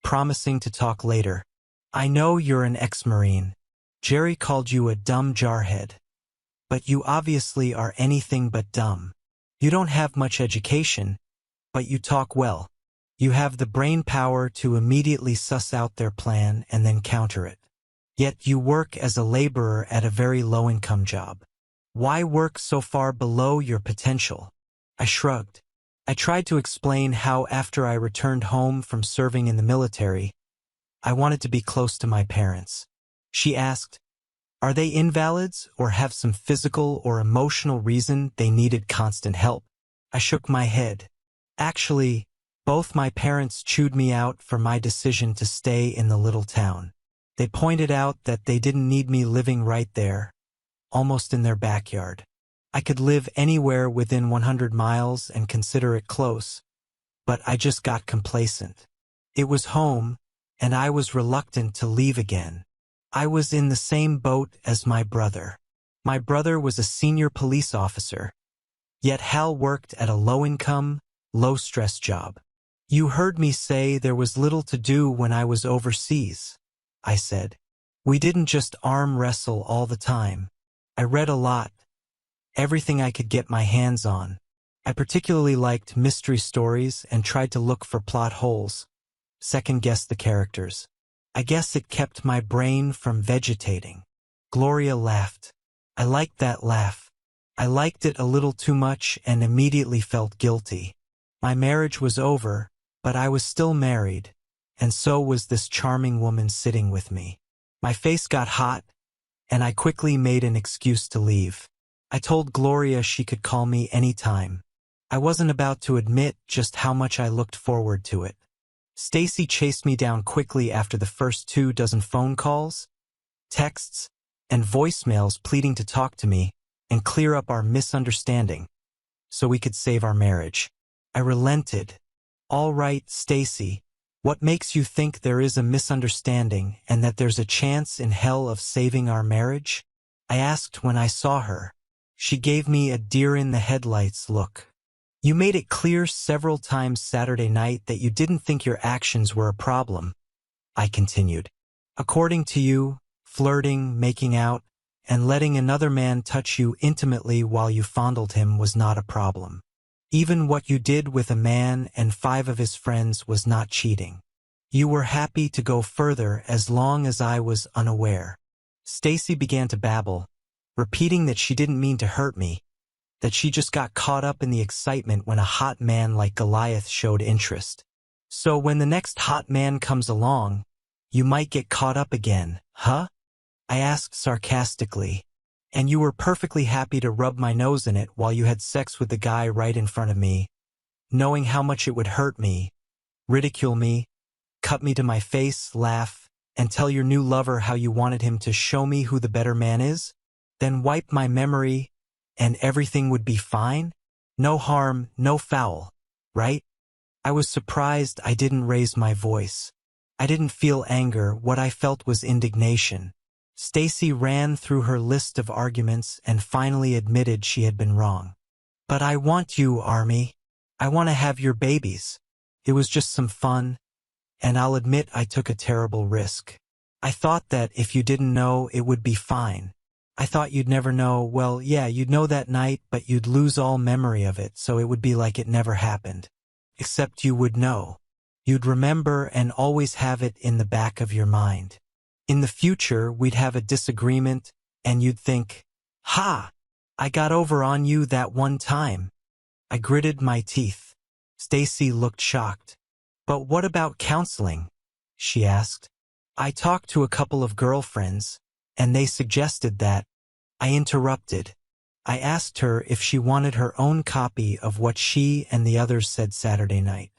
promising to talk later. "I know you're an ex-Marine. Jerry called you a dumb jarhead. But you obviously are anything but dumb. You don't have much education, but you talk well. You have the brain power to immediately suss out their plan and then counter it. Yet you work as a laborer at a very low-income job. Why work so far below your potential?" I shrugged. I tried to explain how after I returned home from serving in the military, I wanted to be close to my parents. She asked, "Are they invalids or have some physical or emotional reason they needed constant help?" I shook my head. Actually, both my parents chewed me out for my decision to stay in the little town. They pointed out that they didn't need me living right there, almost in their backyard. I could live anywhere within 100 miles and consider it close, but I just got complacent. It was home, and I was reluctant to leave again. I was in the same boat as my brother. My brother was a senior police officer, yet Hal worked at a low-income, low-stress job. "You heard me say there was little to do when I was overseas," I said. "We didn't just arm wrestle all the time. I read a lot, everything I could get my hands on. I particularly liked mystery stories and tried to look for plot holes, second-guess the characters. I guess it kept my brain from vegetating." Gloria laughed. I liked that laugh. I liked it a little too much and immediately felt guilty. My marriage was over, but I was still married, and so was this charming woman sitting with me. My face got hot, and I quickly made an excuse to leave. I told Gloria she could call me anytime. I wasn't about to admit just how much I looked forward to it. Stacy chased me down quickly after the first 24 phone calls, texts, and voicemails pleading to talk to me and clear up our misunderstanding so we could save our marriage. I relented. All right, Stacy, what makes you think there is a misunderstanding and that there's a chance in hell of saving our marriage? I asked when I saw her. She gave me a deer-in-the-headlights look. You made it clear several times Saturday night that you didn't think your actions were a problem, I continued. According to you, flirting, making out, and letting another man touch you intimately while you fondled him was not a problem. Even what you did with a man and 5 of his friends was not cheating. You were happy to go further as long as I was unaware. Stacy began to babble, repeating that she didn't mean to hurt me, that she just got caught up in the excitement when a hot man like Goliath showed interest. So when the next hot man comes along, you might get caught up again, huh? I asked sarcastically. And you were perfectly happy to rub my nose in it while you had sex with the guy right in front of me, knowing how much it would hurt me, ridicule me, cut me to my face, laugh, and tell your new lover how you wanted him to show me who the better man is? Then wipe my memory and everything would be fine? No harm, no foul, right? I was surprised I didn't raise my voice. I didn't feel anger. What I felt was indignation. Stacy ran through her list of arguments and finally admitted she had been wrong. But I want you, Army. I want to have your babies. It was just some fun, and I'll admit I took a terrible risk. I thought that if you didn't know, it would be fine. I thought you'd never know. Well, yeah, you'd know that night, but you'd lose all memory of it, so it would be like it never happened. Except you would know. You'd remember and always have it in the back of your mind. In the future, we'd have a disagreement, and you'd think, "Ha! I got over on you that one time." I gritted my teeth. Stacy looked shocked. "But what about counseling?" she asked. "I talked to a couple of girlfriends, and they suggested that." I interrupted. I asked her if she wanted her own copy of what she and the others said Saturday night.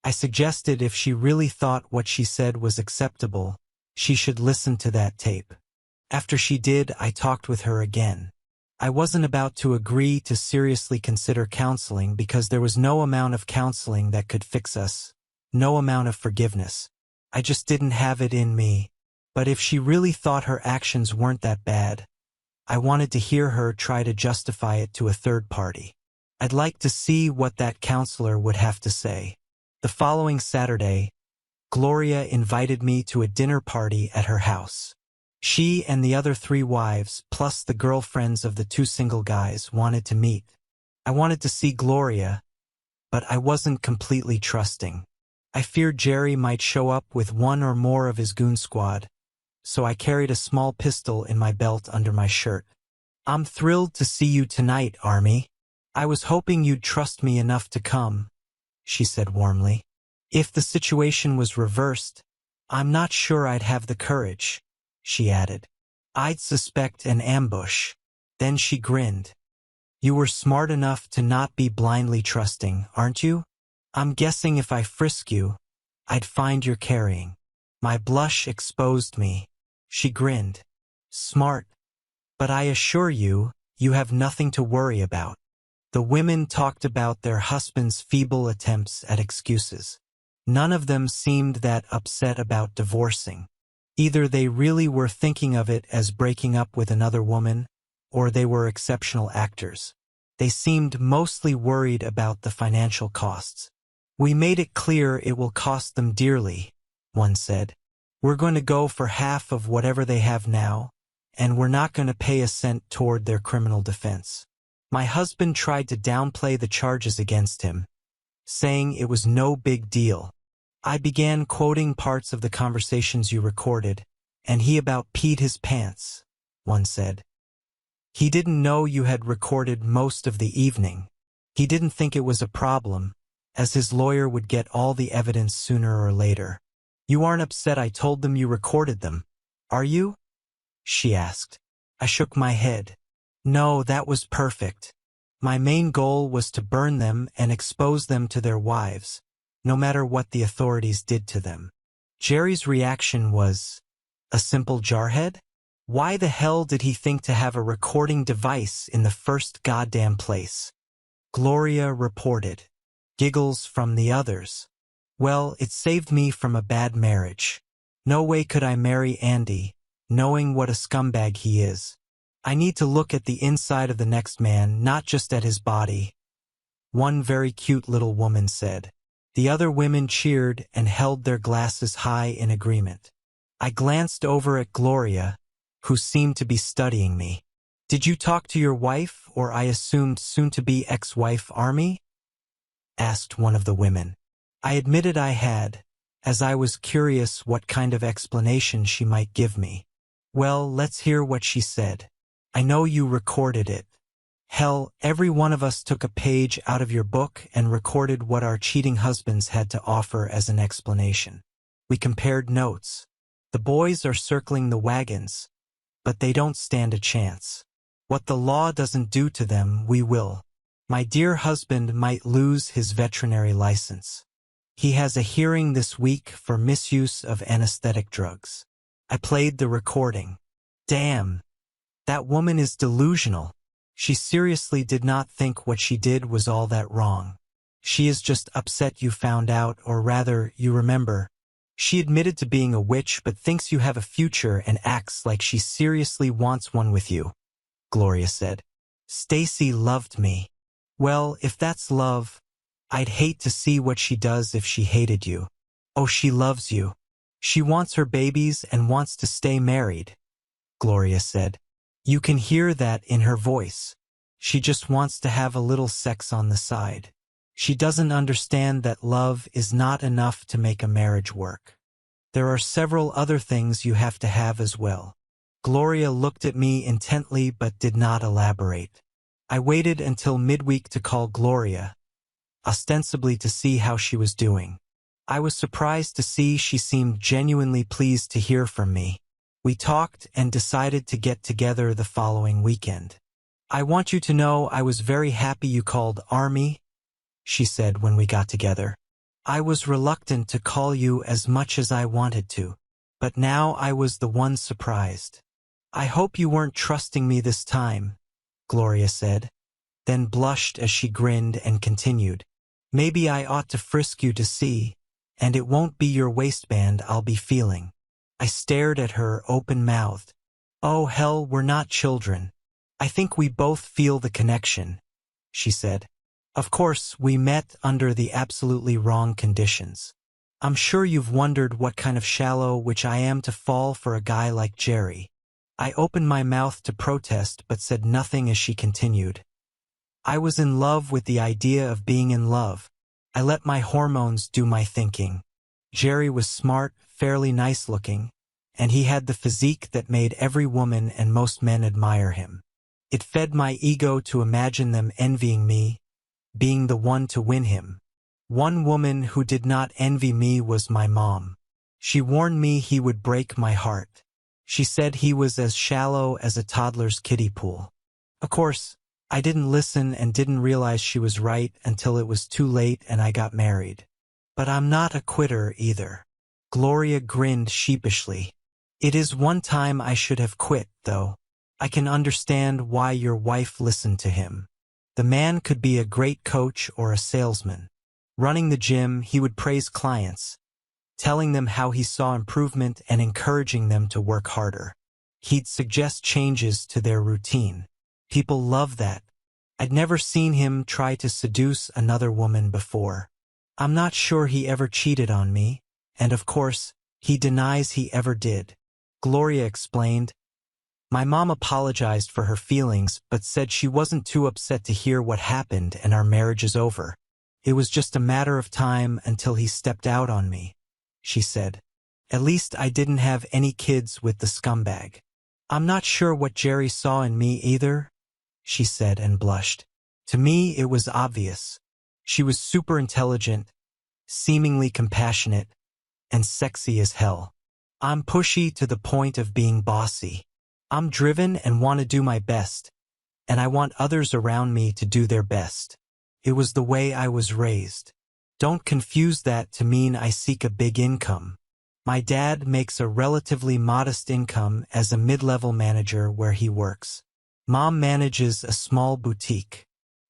I suggested if she really thought what she said was acceptable, she should listen to that tape. After she did, I talked with her again. I wasn't about to agree to seriously consider counseling because there was no amount of counseling that could fix us, no amount of forgiveness. I just didn't have it in me. But if she really thought her actions weren't that bad, I wanted to hear her try to justify it to a third party. I'd like to see what that counselor would have to say. The following Saturday, Gloria invited me to a dinner party at her house. She and the other 3 wives, plus the girlfriends of the 2 single guys, wanted to meet. I wanted to see Gloria, but I wasn't completely trusting. I feared Jerry might show up with 1 or more of his goon squad, so I carried a small pistol in my belt under my shirt. "I'm thrilled to see you tonight, Army. I was hoping you'd trust me enough to come," she said warmly. "If the situation was reversed, I'm not sure I'd have the courage," she added. "I'd suspect an ambush." Then she grinned. "You were smart enough to not be blindly trusting, aren't you? I'm guessing if I frisk you, I'd find you're carrying." My blush exposed me. She grinned. "Smart. But I assure you, you have nothing to worry about." The women talked about their husbands' feeble attempts at excuses. None of them seemed that upset about divorcing. Either they really were thinking of it as breaking up with another woman, or they were exceptional actors. They seemed mostly worried about the financial costs. "We made it clear it will cost them dearly," one said. "We're going to go for half of whatever they have now, and we're not going to pay a cent toward their criminal defense." My husband tried to downplay the charges against him, saying it was no big deal. I began quoting parts of the conversations you recorded, and he about peed his pants, one said. He didn't know you had recorded most of the evening. He didn't think it was a problem, as his lawyer would get all the evidence sooner or later. "You aren't upset I told them you recorded them, are you?" she asked. I shook my head. No, that was perfect. My main goal was to burn them and expose them to their wives, no matter what the authorities did to them. Jerry's reaction was, a simple jarhead? Why the hell did he think to have a recording device in the first goddamn place? Gloria reported. Giggles from the others. Well, it saved me from a bad marriage. No way could I marry Andy, knowing what a scumbag he is. I need to look at the inside of the next man, not just at his body. One very cute little woman said. The other women cheered and held their glasses high in agreement. I glanced over at Gloria, who seemed to be studying me. Did you talk to your wife, or I assumed soon-to-be ex-wife Army? Asked one of the women. I admitted I had, as I was curious what kind of explanation she might give me. Well, let's hear what she said. I know you recorded it. Hell, every one of us took a page out of your book and recorded what our cheating husbands had to offer as an explanation. We compared notes. The boys are circling the wagons, but they don't stand a chance. What the law doesn't do to them, we will. My dear husband might lose his veterinary license. He has a hearing this week for misuse of anesthetic drugs. I played the recording. Damn. That woman is delusional. She seriously did not think what she did was all that wrong. She is just upset you found out, or rather, you remember. She admitted to being a witch but thinks you have a future and acts like she seriously wants one with you, Gloria said. Stacy loved me. Well, if that's love, I'd hate to see what she does if she hated you. Oh, she loves you. She wants her babies and wants to stay married, Gloria said. You can hear that in her voice. She just wants to have a little sex on the side. She doesn't understand that love is not enough to make a marriage work. There are several other things you have to have as well. Gloria looked at me intently but did not elaborate. I waited until midweek to call Gloria, ostensibly to see how she was doing. I was surprised to see she seemed genuinely pleased to hear from me. We talked and decided to get together the following weekend. I want you to know I was very happy you called Army, she said when we got together. I was reluctant to call you as much as I wanted to, but now I was the one surprised. I hope you weren't trusting me this time, Gloria said, then blushed as she grinned and continued. Maybe I ought to frisk you to see, and it won't be your waistband I'll be feeling. I stared at her open-mouthed. Oh hell, we're not children. I think we both feel the connection, she said. Of course, we met under the absolutely wrong conditions. I'm sure you've wondered what kind of shallow witch I am to fall for a guy like Jerry. I opened my mouth to protest but said nothing as she continued. I was in love with the idea of being in love. I let my hormones do my thinking. Jerry was smart, fairly nice-looking, and he had the physique that made every woman and most men admire him. It fed my ego to imagine them envying me, being the one to win him. One woman who did not envy me was my mom. She warned me he would break my heart. She said he was as shallow as a toddler's kiddie pool. Of course, I didn't listen and didn't realize she was right until it was too late and I got married. But I'm not a quitter either. Gloria grinned sheepishly. It is one time I should have quit, though. I can understand why your wife listened to him. The man could be a great coach or a salesman. Running the gym, he would praise clients, telling them how he saw improvement and encouraging them to work harder. He'd suggest changes to their routine. People love that. I'd never seen him try to seduce another woman before. I'm not sure he ever cheated on me, and of course, he denies he ever did. Gloria explained. My mom apologized for her feelings but said she wasn't too upset to hear what happened and our marriage is over. It was just a matter of time until he stepped out on me, she said. At least I didn't have any kids with the scumbag. I'm not sure what Jerry saw in me either, she said and blushed. To me, it was obvious. She was super intelligent, seemingly compassionate, and sexy as hell. I'm pushy to the point of being bossy. I'm driven and want to do my best, and I want others around me to do their best. It was the way I was raised. Don't confuse that to mean I seek a big income. My dad makes a relatively modest income as a mid-level manager where he works. Mom manages a small boutique.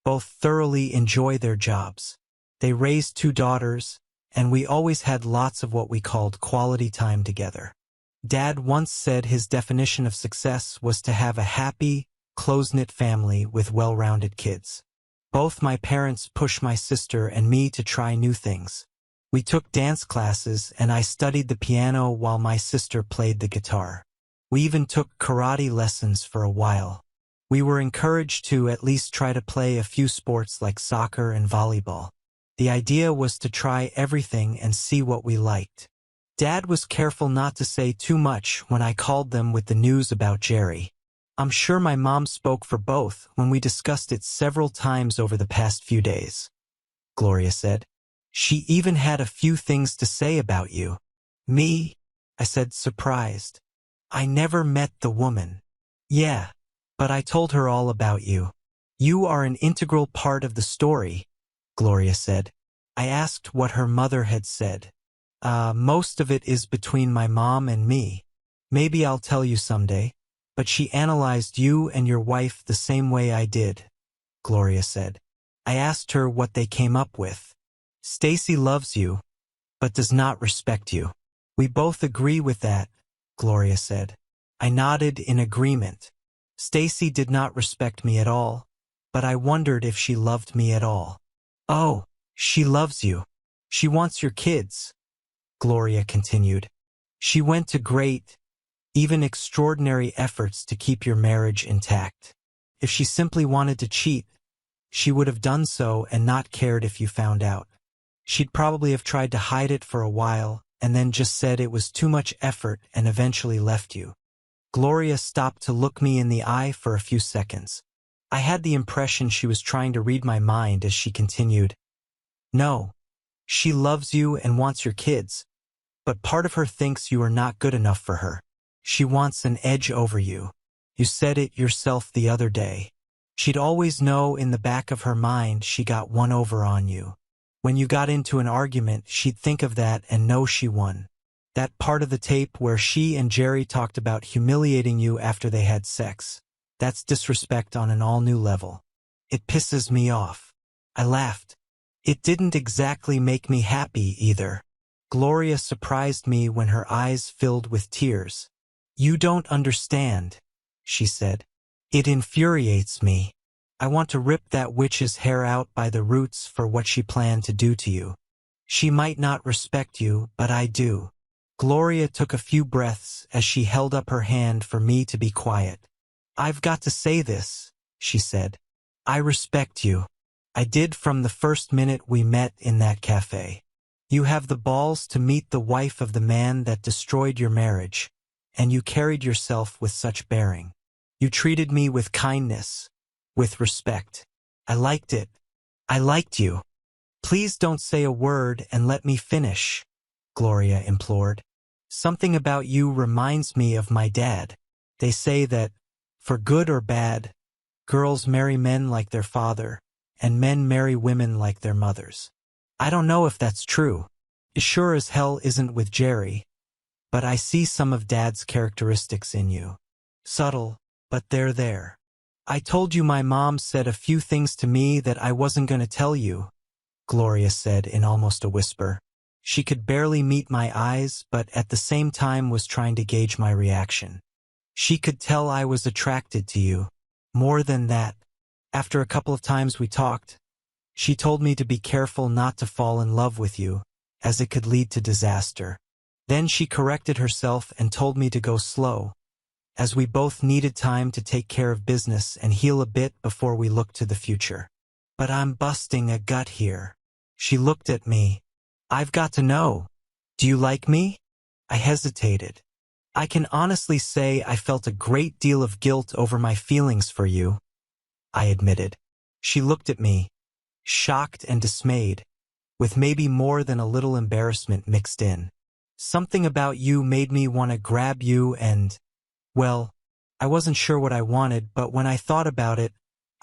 Both thoroughly enjoy their jobs. They raised 2 daughters, and we always had lots of what we called quality time together. Dad once said his definition of success was to have a happy, close-knit family with well-rounded kids. Both my parents push my sister and me to try new things. We took dance classes and I studied the piano while my sister played the guitar. We even took karate lessons for a while. We were encouraged to at least try to play a few sports like soccer and volleyball. The idea was to try everything and see what we liked. Dad was careful not to say too much when I called them with the news about Jerry. I'm sure my mom spoke for both when we discussed it several times over the past few days. Gloria said. She even had a few things to say about you. Me? I said, surprised. I never met the woman. Yeah, but I told her all about you. You are an integral part of the story, Gloria said. I asked what her mother had said. Most of it is between my mom and me. Maybe I'll tell you someday. But she analyzed you and your wife the same way I did, Gloria said. I asked her what they came up with. Stacy loves you, but does not respect you. We both agree with that, Gloria said. I nodded in agreement. Stacy did not respect me at all, but I wondered if she loved me at all. Oh, she loves you. She wants your kids, Gloria continued. She went to great, even extraordinary efforts to keep your marriage intact. If she simply wanted to cheat, she would have done so and not cared if you found out. She'd probably have tried to hide it for a while and then just said it was too much effort and eventually left you. Gloria stopped to look me in the eye for a few seconds. I had the impression she was trying to read my mind as she continued. No, she loves you and wants your kids, but part of her thinks you are not good enough for her. She wants an edge over you. You said it yourself the other day. She'd always know in the back of her mind she got one over on you. When you got into an argument, she'd think of that and know she won. That part of the tape where she and Jerry talked about humiliating you after they had sex. That's disrespect on an all-new level. It pisses me off. I laughed. It didn't exactly make me happy either. Gloria surprised me when her eyes filled with tears. You don't understand, she said. It infuriates me. I want to rip that witch's hair out by the roots for what she planned to do to you. She might not respect you, but I do. Gloria took a few breaths as she held up her hand for me to be quiet. I've got to say this, she said. I respect you. I did from the first minute we met in that cafe. You have the balls to meet the wife of the man that destroyed your marriage, and you carried yourself with such bearing. You treated me with kindness, with respect. I liked it. I liked you. Please don't say a word and let me finish, Gloria implored. Something about you reminds me of my dad. They say that, for good or bad, girls marry men like their father, and men marry women like their mothers. I don't know if that's true. It sure as hell isn't with Jerry. But I see some of Dad's characteristics in you. Subtle, but they're there. I told you my mom said a few things to me that I wasn't going to tell you, Gloria said in almost a whisper. She could barely meet my eyes, but at the same time was trying to gauge my reaction. She could tell I was attracted to you. More than that, after a couple of times we talked, she told me to be careful not to fall in love with you, as it could lead to disaster. Then she corrected herself and told me to go slow, as we both needed time to take care of business and heal a bit before we looked to the future. But I'm busting a gut here. She looked at me. I've got to know. Do you like me? I hesitated. I can honestly say I felt a great deal of guilt over my feelings for you, I admitted. She looked at me, shocked and dismayed, with maybe more than a little embarrassment mixed in. Something about you made me want to grab you and, well, I wasn't sure what I wanted, but when I thought about it,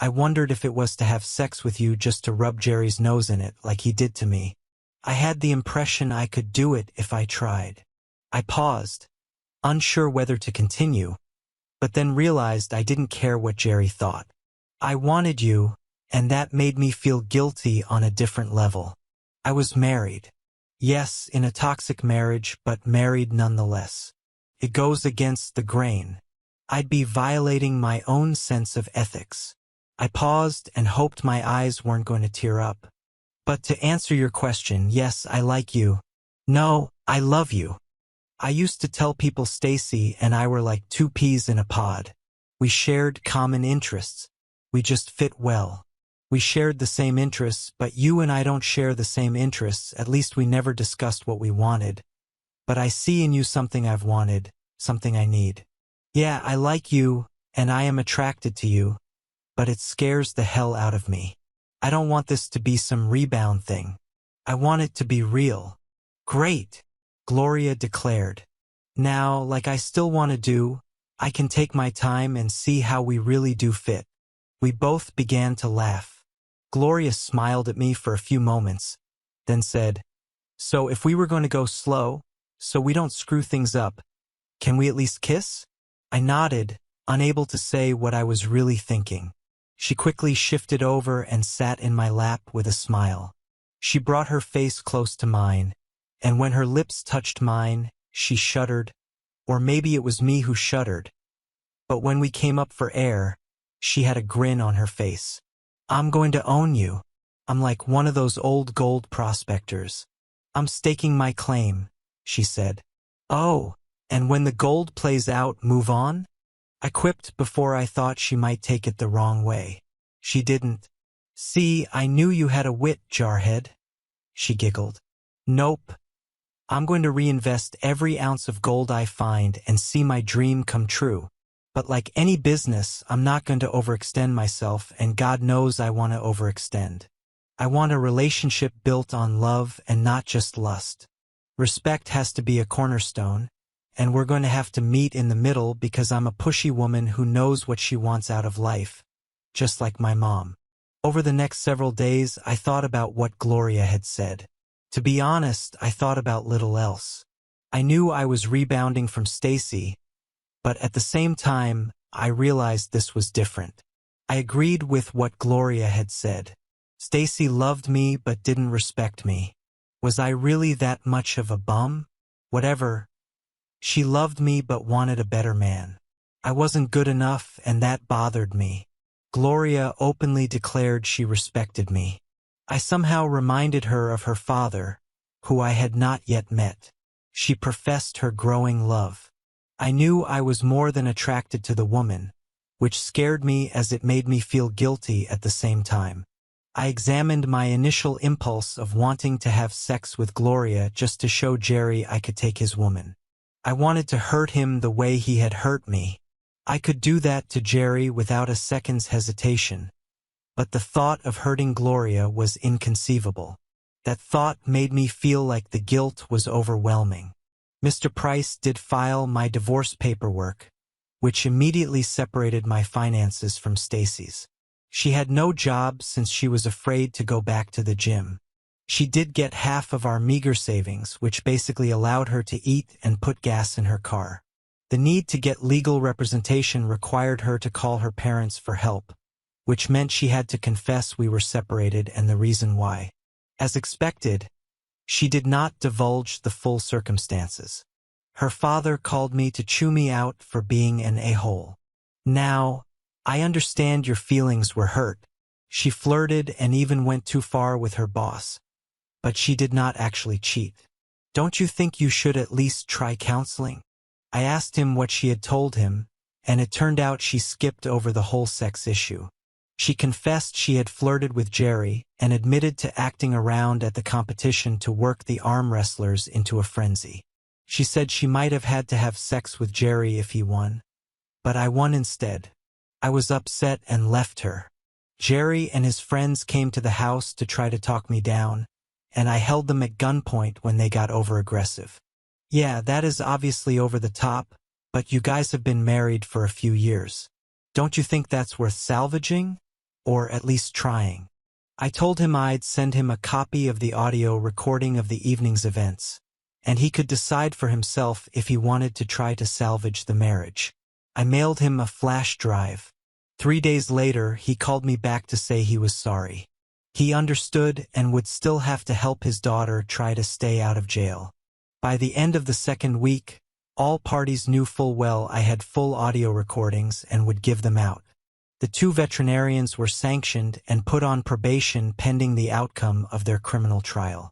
I wondered if it was to have sex with you just to rub Jerry's nose in it like he did to me. I had the impression I could do it if I tried. I paused, unsure whether to continue, but then realized I didn't care what Jerry thought. I wanted you, and that made me feel guilty on a different level. I was married. Yes, in a toxic marriage, but married nonetheless. It goes against the grain. I'd be violating my own sense of ethics. I paused and hoped my eyes weren't going to tear up. But to answer your question, yes, I like you. No, I love you. I used to tell people Stacy and I were like two peas in a pod. We shared common interests. We just fit well. We shared the same interests, but you and I don't share the same interests, at least we never discussed what we wanted. But I see in you something I've wanted, something I need. Yeah, I like you, and I am attracted to you, but it scares the hell out of me. I don't want this to be some rebound thing. I want it to be real. Great, Gloria declared. Now, like I still want to do, I can take my time and see how we really do fit. We both began to laugh. Gloria smiled at me for a few moments, then said, "So if we were going to go slow, so we don't screw things up, can we at least kiss?" I nodded, unable to say what I was really thinking. She quickly shifted over and sat in my lap with a smile. She brought her face close to mine, and when her lips touched mine, she shuddered, or maybe it was me who shuddered. But when we came up for air, she had a grin on her face. "I'm going to own you. I'm like one of those old gold prospectors. I'm staking my claim," she said. "Oh, and when the gold plays out, move on?" I quipped before I thought she might take it the wrong way. She didn't. "See, I knew you had a wit, jarhead," she giggled. "Nope. I'm going to reinvest every ounce of gold I find and see my dream come true. But like any business, I'm not going to overextend myself, and God knows I want to overextend. I want a relationship built on love and not just lust. Respect has to be a cornerstone, and we're going to have to meet in the middle because I'm a pushy woman who knows what she wants out of life, just like my mom." Over the next several days, I thought about what Gloria had said. To be honest, I thought about little else. I knew I was rebounding from Stacy, but at the same time, I realized this was different. I agreed with what Gloria had said. Stacy loved me but didn't respect me. Was I really that much of a bum? Whatever. She loved me but wanted a better man. I wasn't good enough, and that bothered me. Gloria openly declared she respected me. I somehow reminded her of her father, who I had not yet met. She professed her growing love. I knew I was more than attracted to the woman, which scared me as it made me feel guilty at the same time. I examined my initial impulse of wanting to have sex with Gloria just to show Jerry I could take his woman. I wanted to hurt him the way he had hurt me. I could do that to Jerry without a second's hesitation. But the thought of hurting Gloria was inconceivable. That thought made me feel like the guilt was overwhelming. Mr. Price did file my divorce paperwork, which immediately separated my finances from Stacy's. She had no job since she was afraid to go back to the gym. She did get half of our meager savings, which basically allowed her to eat and put gas in her car. The need to get legal representation required her to call her parents for help, which meant she had to confess we were separated and the reason why. As expected, she did not divulge the full circumstances. Her father called me to chew me out for being an a-hole. "Now, I understand your feelings were hurt." She flirted and even went too far with her boss. But she did not actually cheat. "Don't you think you should at least try counseling?" I asked him what she had told him, and it turned out she skipped over the whole sex issue. She confessed she had flirted with Jerry and admitted to acting around at the competition to work the arm wrestlers into a frenzy. She said she might have had to have sex with Jerry if he won, but I won instead. I was upset and left her. Jerry and his friends came to the house to try to talk me down, and I held them at gunpoint when they got over-aggressive. "Yeah, that is obviously over the top, but you guys have been married for a few years. Don't you think that's worth salvaging?" or at least trying. I told him I'd send him a copy of the audio recording of the evening's events, and he could decide for himself if he wanted to try to salvage the marriage. I mailed him a flash drive. 3 days later, he called me back to say he was sorry. He understood and would still have to help his daughter try to stay out of jail. By the end of the second week, all parties knew full well I had full audio recordings and would give them out. The 2 veterinarians were sanctioned and put on probation pending the outcome of their criminal trial.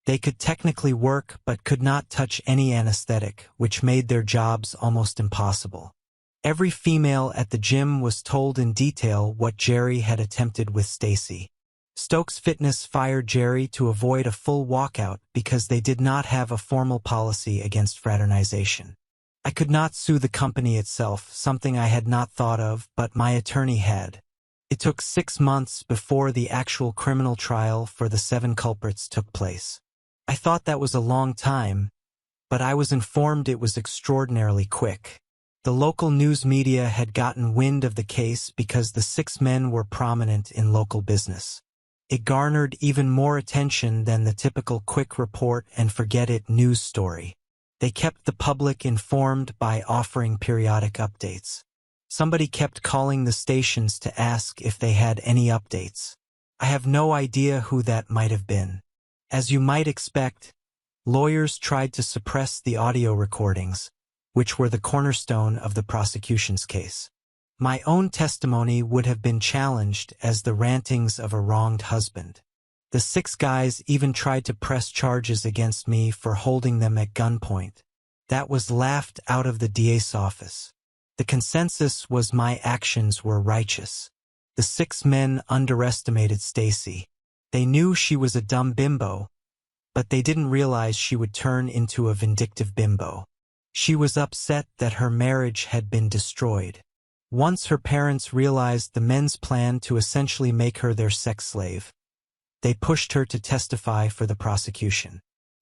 They could technically work but could not touch any anesthetic, which made their jobs almost impossible. Every female at the gym was told in detail what Jerry had attempted with Stacy. Stokes Fitness fired Jerry to avoid a full walkout because they did not have a formal policy against fraternization. I could not sue the company itself, something I had not thought of, but my attorney had. It took 6 months before the actual criminal trial for the 7 culprits took place. I thought that was a long time, but I was informed it was extraordinarily quick. The local news media had gotten wind of the case because the 6 men were prominent in local business. It garnered even more attention than the typical quick report and forget it news story. They kept the public informed by offering periodic updates. Somebody kept calling the stations to ask if they had any updates. I have no idea who that might have been. As you might expect, lawyers tried to suppress the audio recordings, which were the cornerstone of the prosecution's case. My own testimony would have been challenged as the rantings of a wronged husband. The 6 guys even tried to press charges against me for holding them at gunpoint. That was laughed out of the DA's office. The consensus was my actions were righteous. The 6 men underestimated Stacy. They knew she was a dumb bimbo, but they didn't realize she would turn into a vindictive bimbo. She was upset that her marriage had been destroyed. Once her parents realized the men's plan to essentially make her their sex slave, they pushed her to testify for the prosecution.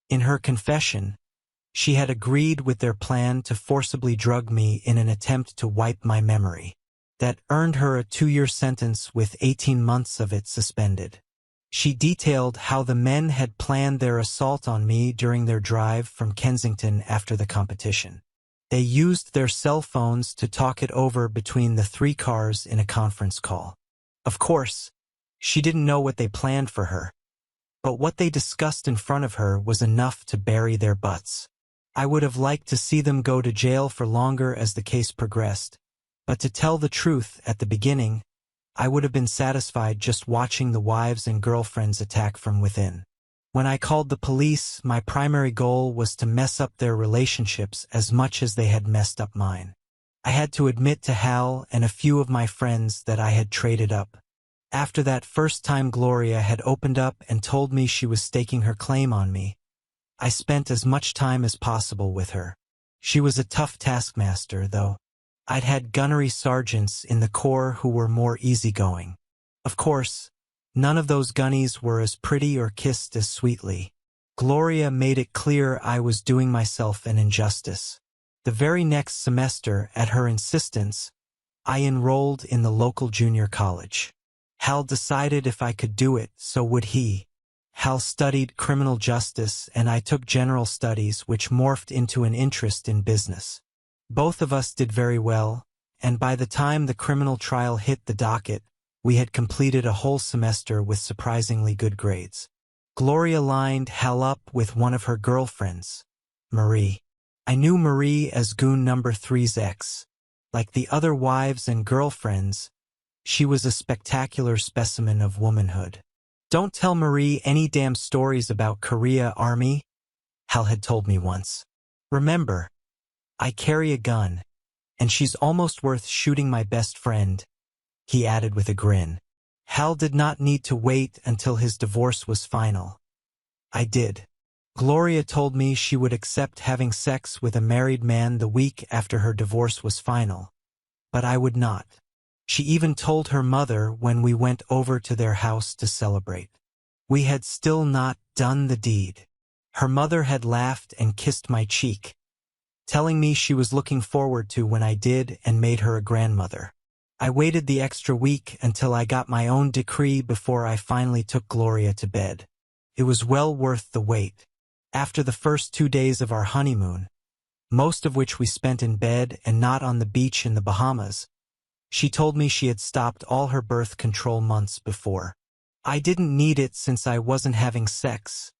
In her confession, she had agreed with their plan to forcibly drug me in an attempt to wipe my memory. That earned her a 2-year sentence with 18 months of it suspended. She detailed how the men had planned their assault on me during their drive from Kensington after the competition. They used their cell phones to talk it over between the 3 cars in a conference call. Of course, she didn't know what they planned for her, but what they discussed in front of her was enough to bury their butts. I would have liked to see them go to jail for longer as the case progressed, but to tell the truth at the beginning, I would have been satisfied just watching the wives and girlfriends attack from within. When I called the police, my primary goal was to mess up their relationships as much as they had messed up mine. I had to admit to Hal and a few of my friends that I had traded up. After that first time Gloria had opened up and told me she was staking her claim on me, I spent as much time as possible with her. She was a tough taskmaster, though. I'd had gunnery sergeants in the Corps who were more easygoing. Of course, none of those gunnies were as pretty or kissed as sweetly. Gloria made it clear I was doing myself an injustice. The very next semester, at her insistence, I enrolled in the local junior college. Hal decided if I could do it, so would he. Hal studied criminal justice and I took general studies, which morphed into an interest in business. Both of us did very well, and by the time the criminal trial hit the docket, we had completed a whole semester with surprisingly good grades. Gloria lined Hal up with one of her girlfriends, Marie. I knew Marie as goon number 3's ex. Like the other wives and girlfriends, she was a spectacular specimen of womanhood. "Don't tell Marie any damn stories about Korea, Army," Hal had told me once. "Remember, I carry a gun, and she's almost worth shooting my best friend," he added with a grin. Hal did not need to wait until his divorce was final. I did. Gloria told me she would accept having sex with a married man the week after her divorce was final, but I would not. She even told her mother when we went over to their house to celebrate. We had still not done the deed. Her mother had laughed and kissed my cheek, telling me she was looking forward to when I did and made her a grandmother. I waited the extra week until I got my own decree before I finally took Gloria to bed. It was well worth the wait. After the first 2 days of our honeymoon, most of which we spent in bed and not on the beach in the Bahamas, she told me she had stopped all her birth control months before. I didn't need it since I wasn't having sex.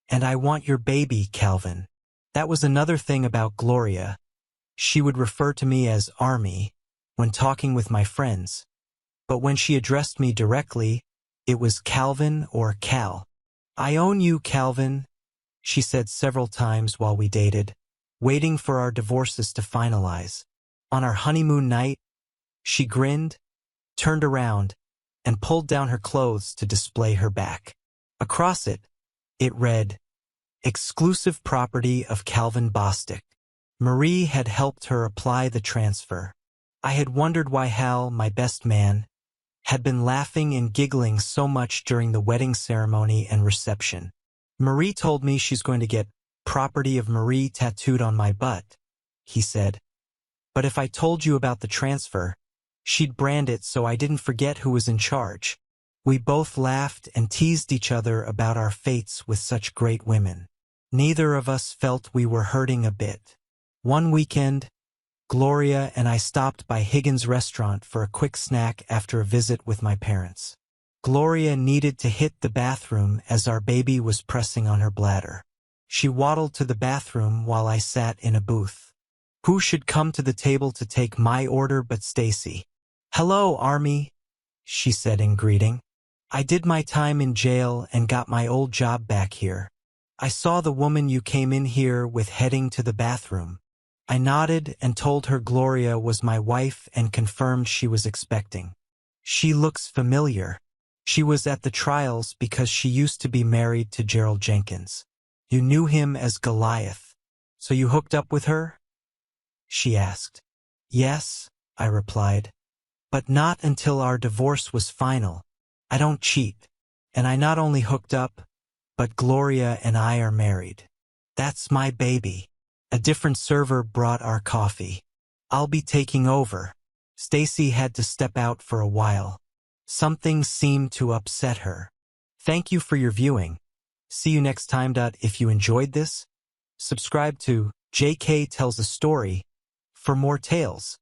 And I want your baby, Calvin. That was another thing about Gloria. She would refer to me as Army when talking with my friends, but when she addressed me directly, it was Calvin or Cal. I own you, Calvin, she said several times while we dated, waiting for our divorces to finalize. On our honeymoon night, she grinned, turned around, and pulled down her clothes to display her back. Across it, it read, "Exclusive property of Calvin Bostic." Marie had helped her apply the transfer. I had wondered why Hal, my best man, had been laughing and giggling so much during the wedding ceremony and reception. Marie told me she's going to get "property of Marie" tattooed on my butt, he said. But if I told you about the transfer, she'd brand it so I didn't forget who was in charge. We both laughed and teased each other about our fates with such great women. Neither of us felt we were hurting a bit. One weekend, Gloria and I stopped by Higgins' restaurant for a quick snack after a visit with my parents. Gloria needed to hit the bathroom as our baby was pressing on her bladder. She waddled to the bathroom while I sat in a booth. Who should come to the table to take my order but Stacy? "Hello, Army," she said in greeting. "I did my time in jail and got my old job back here. I saw the woman you came in here with heading to the bathroom." I nodded and told her Gloria was my wife and confirmed she was expecting. "She looks familiar. She was at the trials because she used to be married to Gerald Jenkins. You knew him as Goliath. So you hooked up with her?" she asked. "Yes," I replied. "But not until our divorce was final. I don't cheat. And I not only hooked up, but Gloria and I are married. That's my baby." A different server brought our coffee. "I'll be taking over." Stacy had to step out for a while. Something seemed to upset her. Thank you for your viewing. See you next time. If you enjoyed this, subscribe to JK Tells a Story for more tales.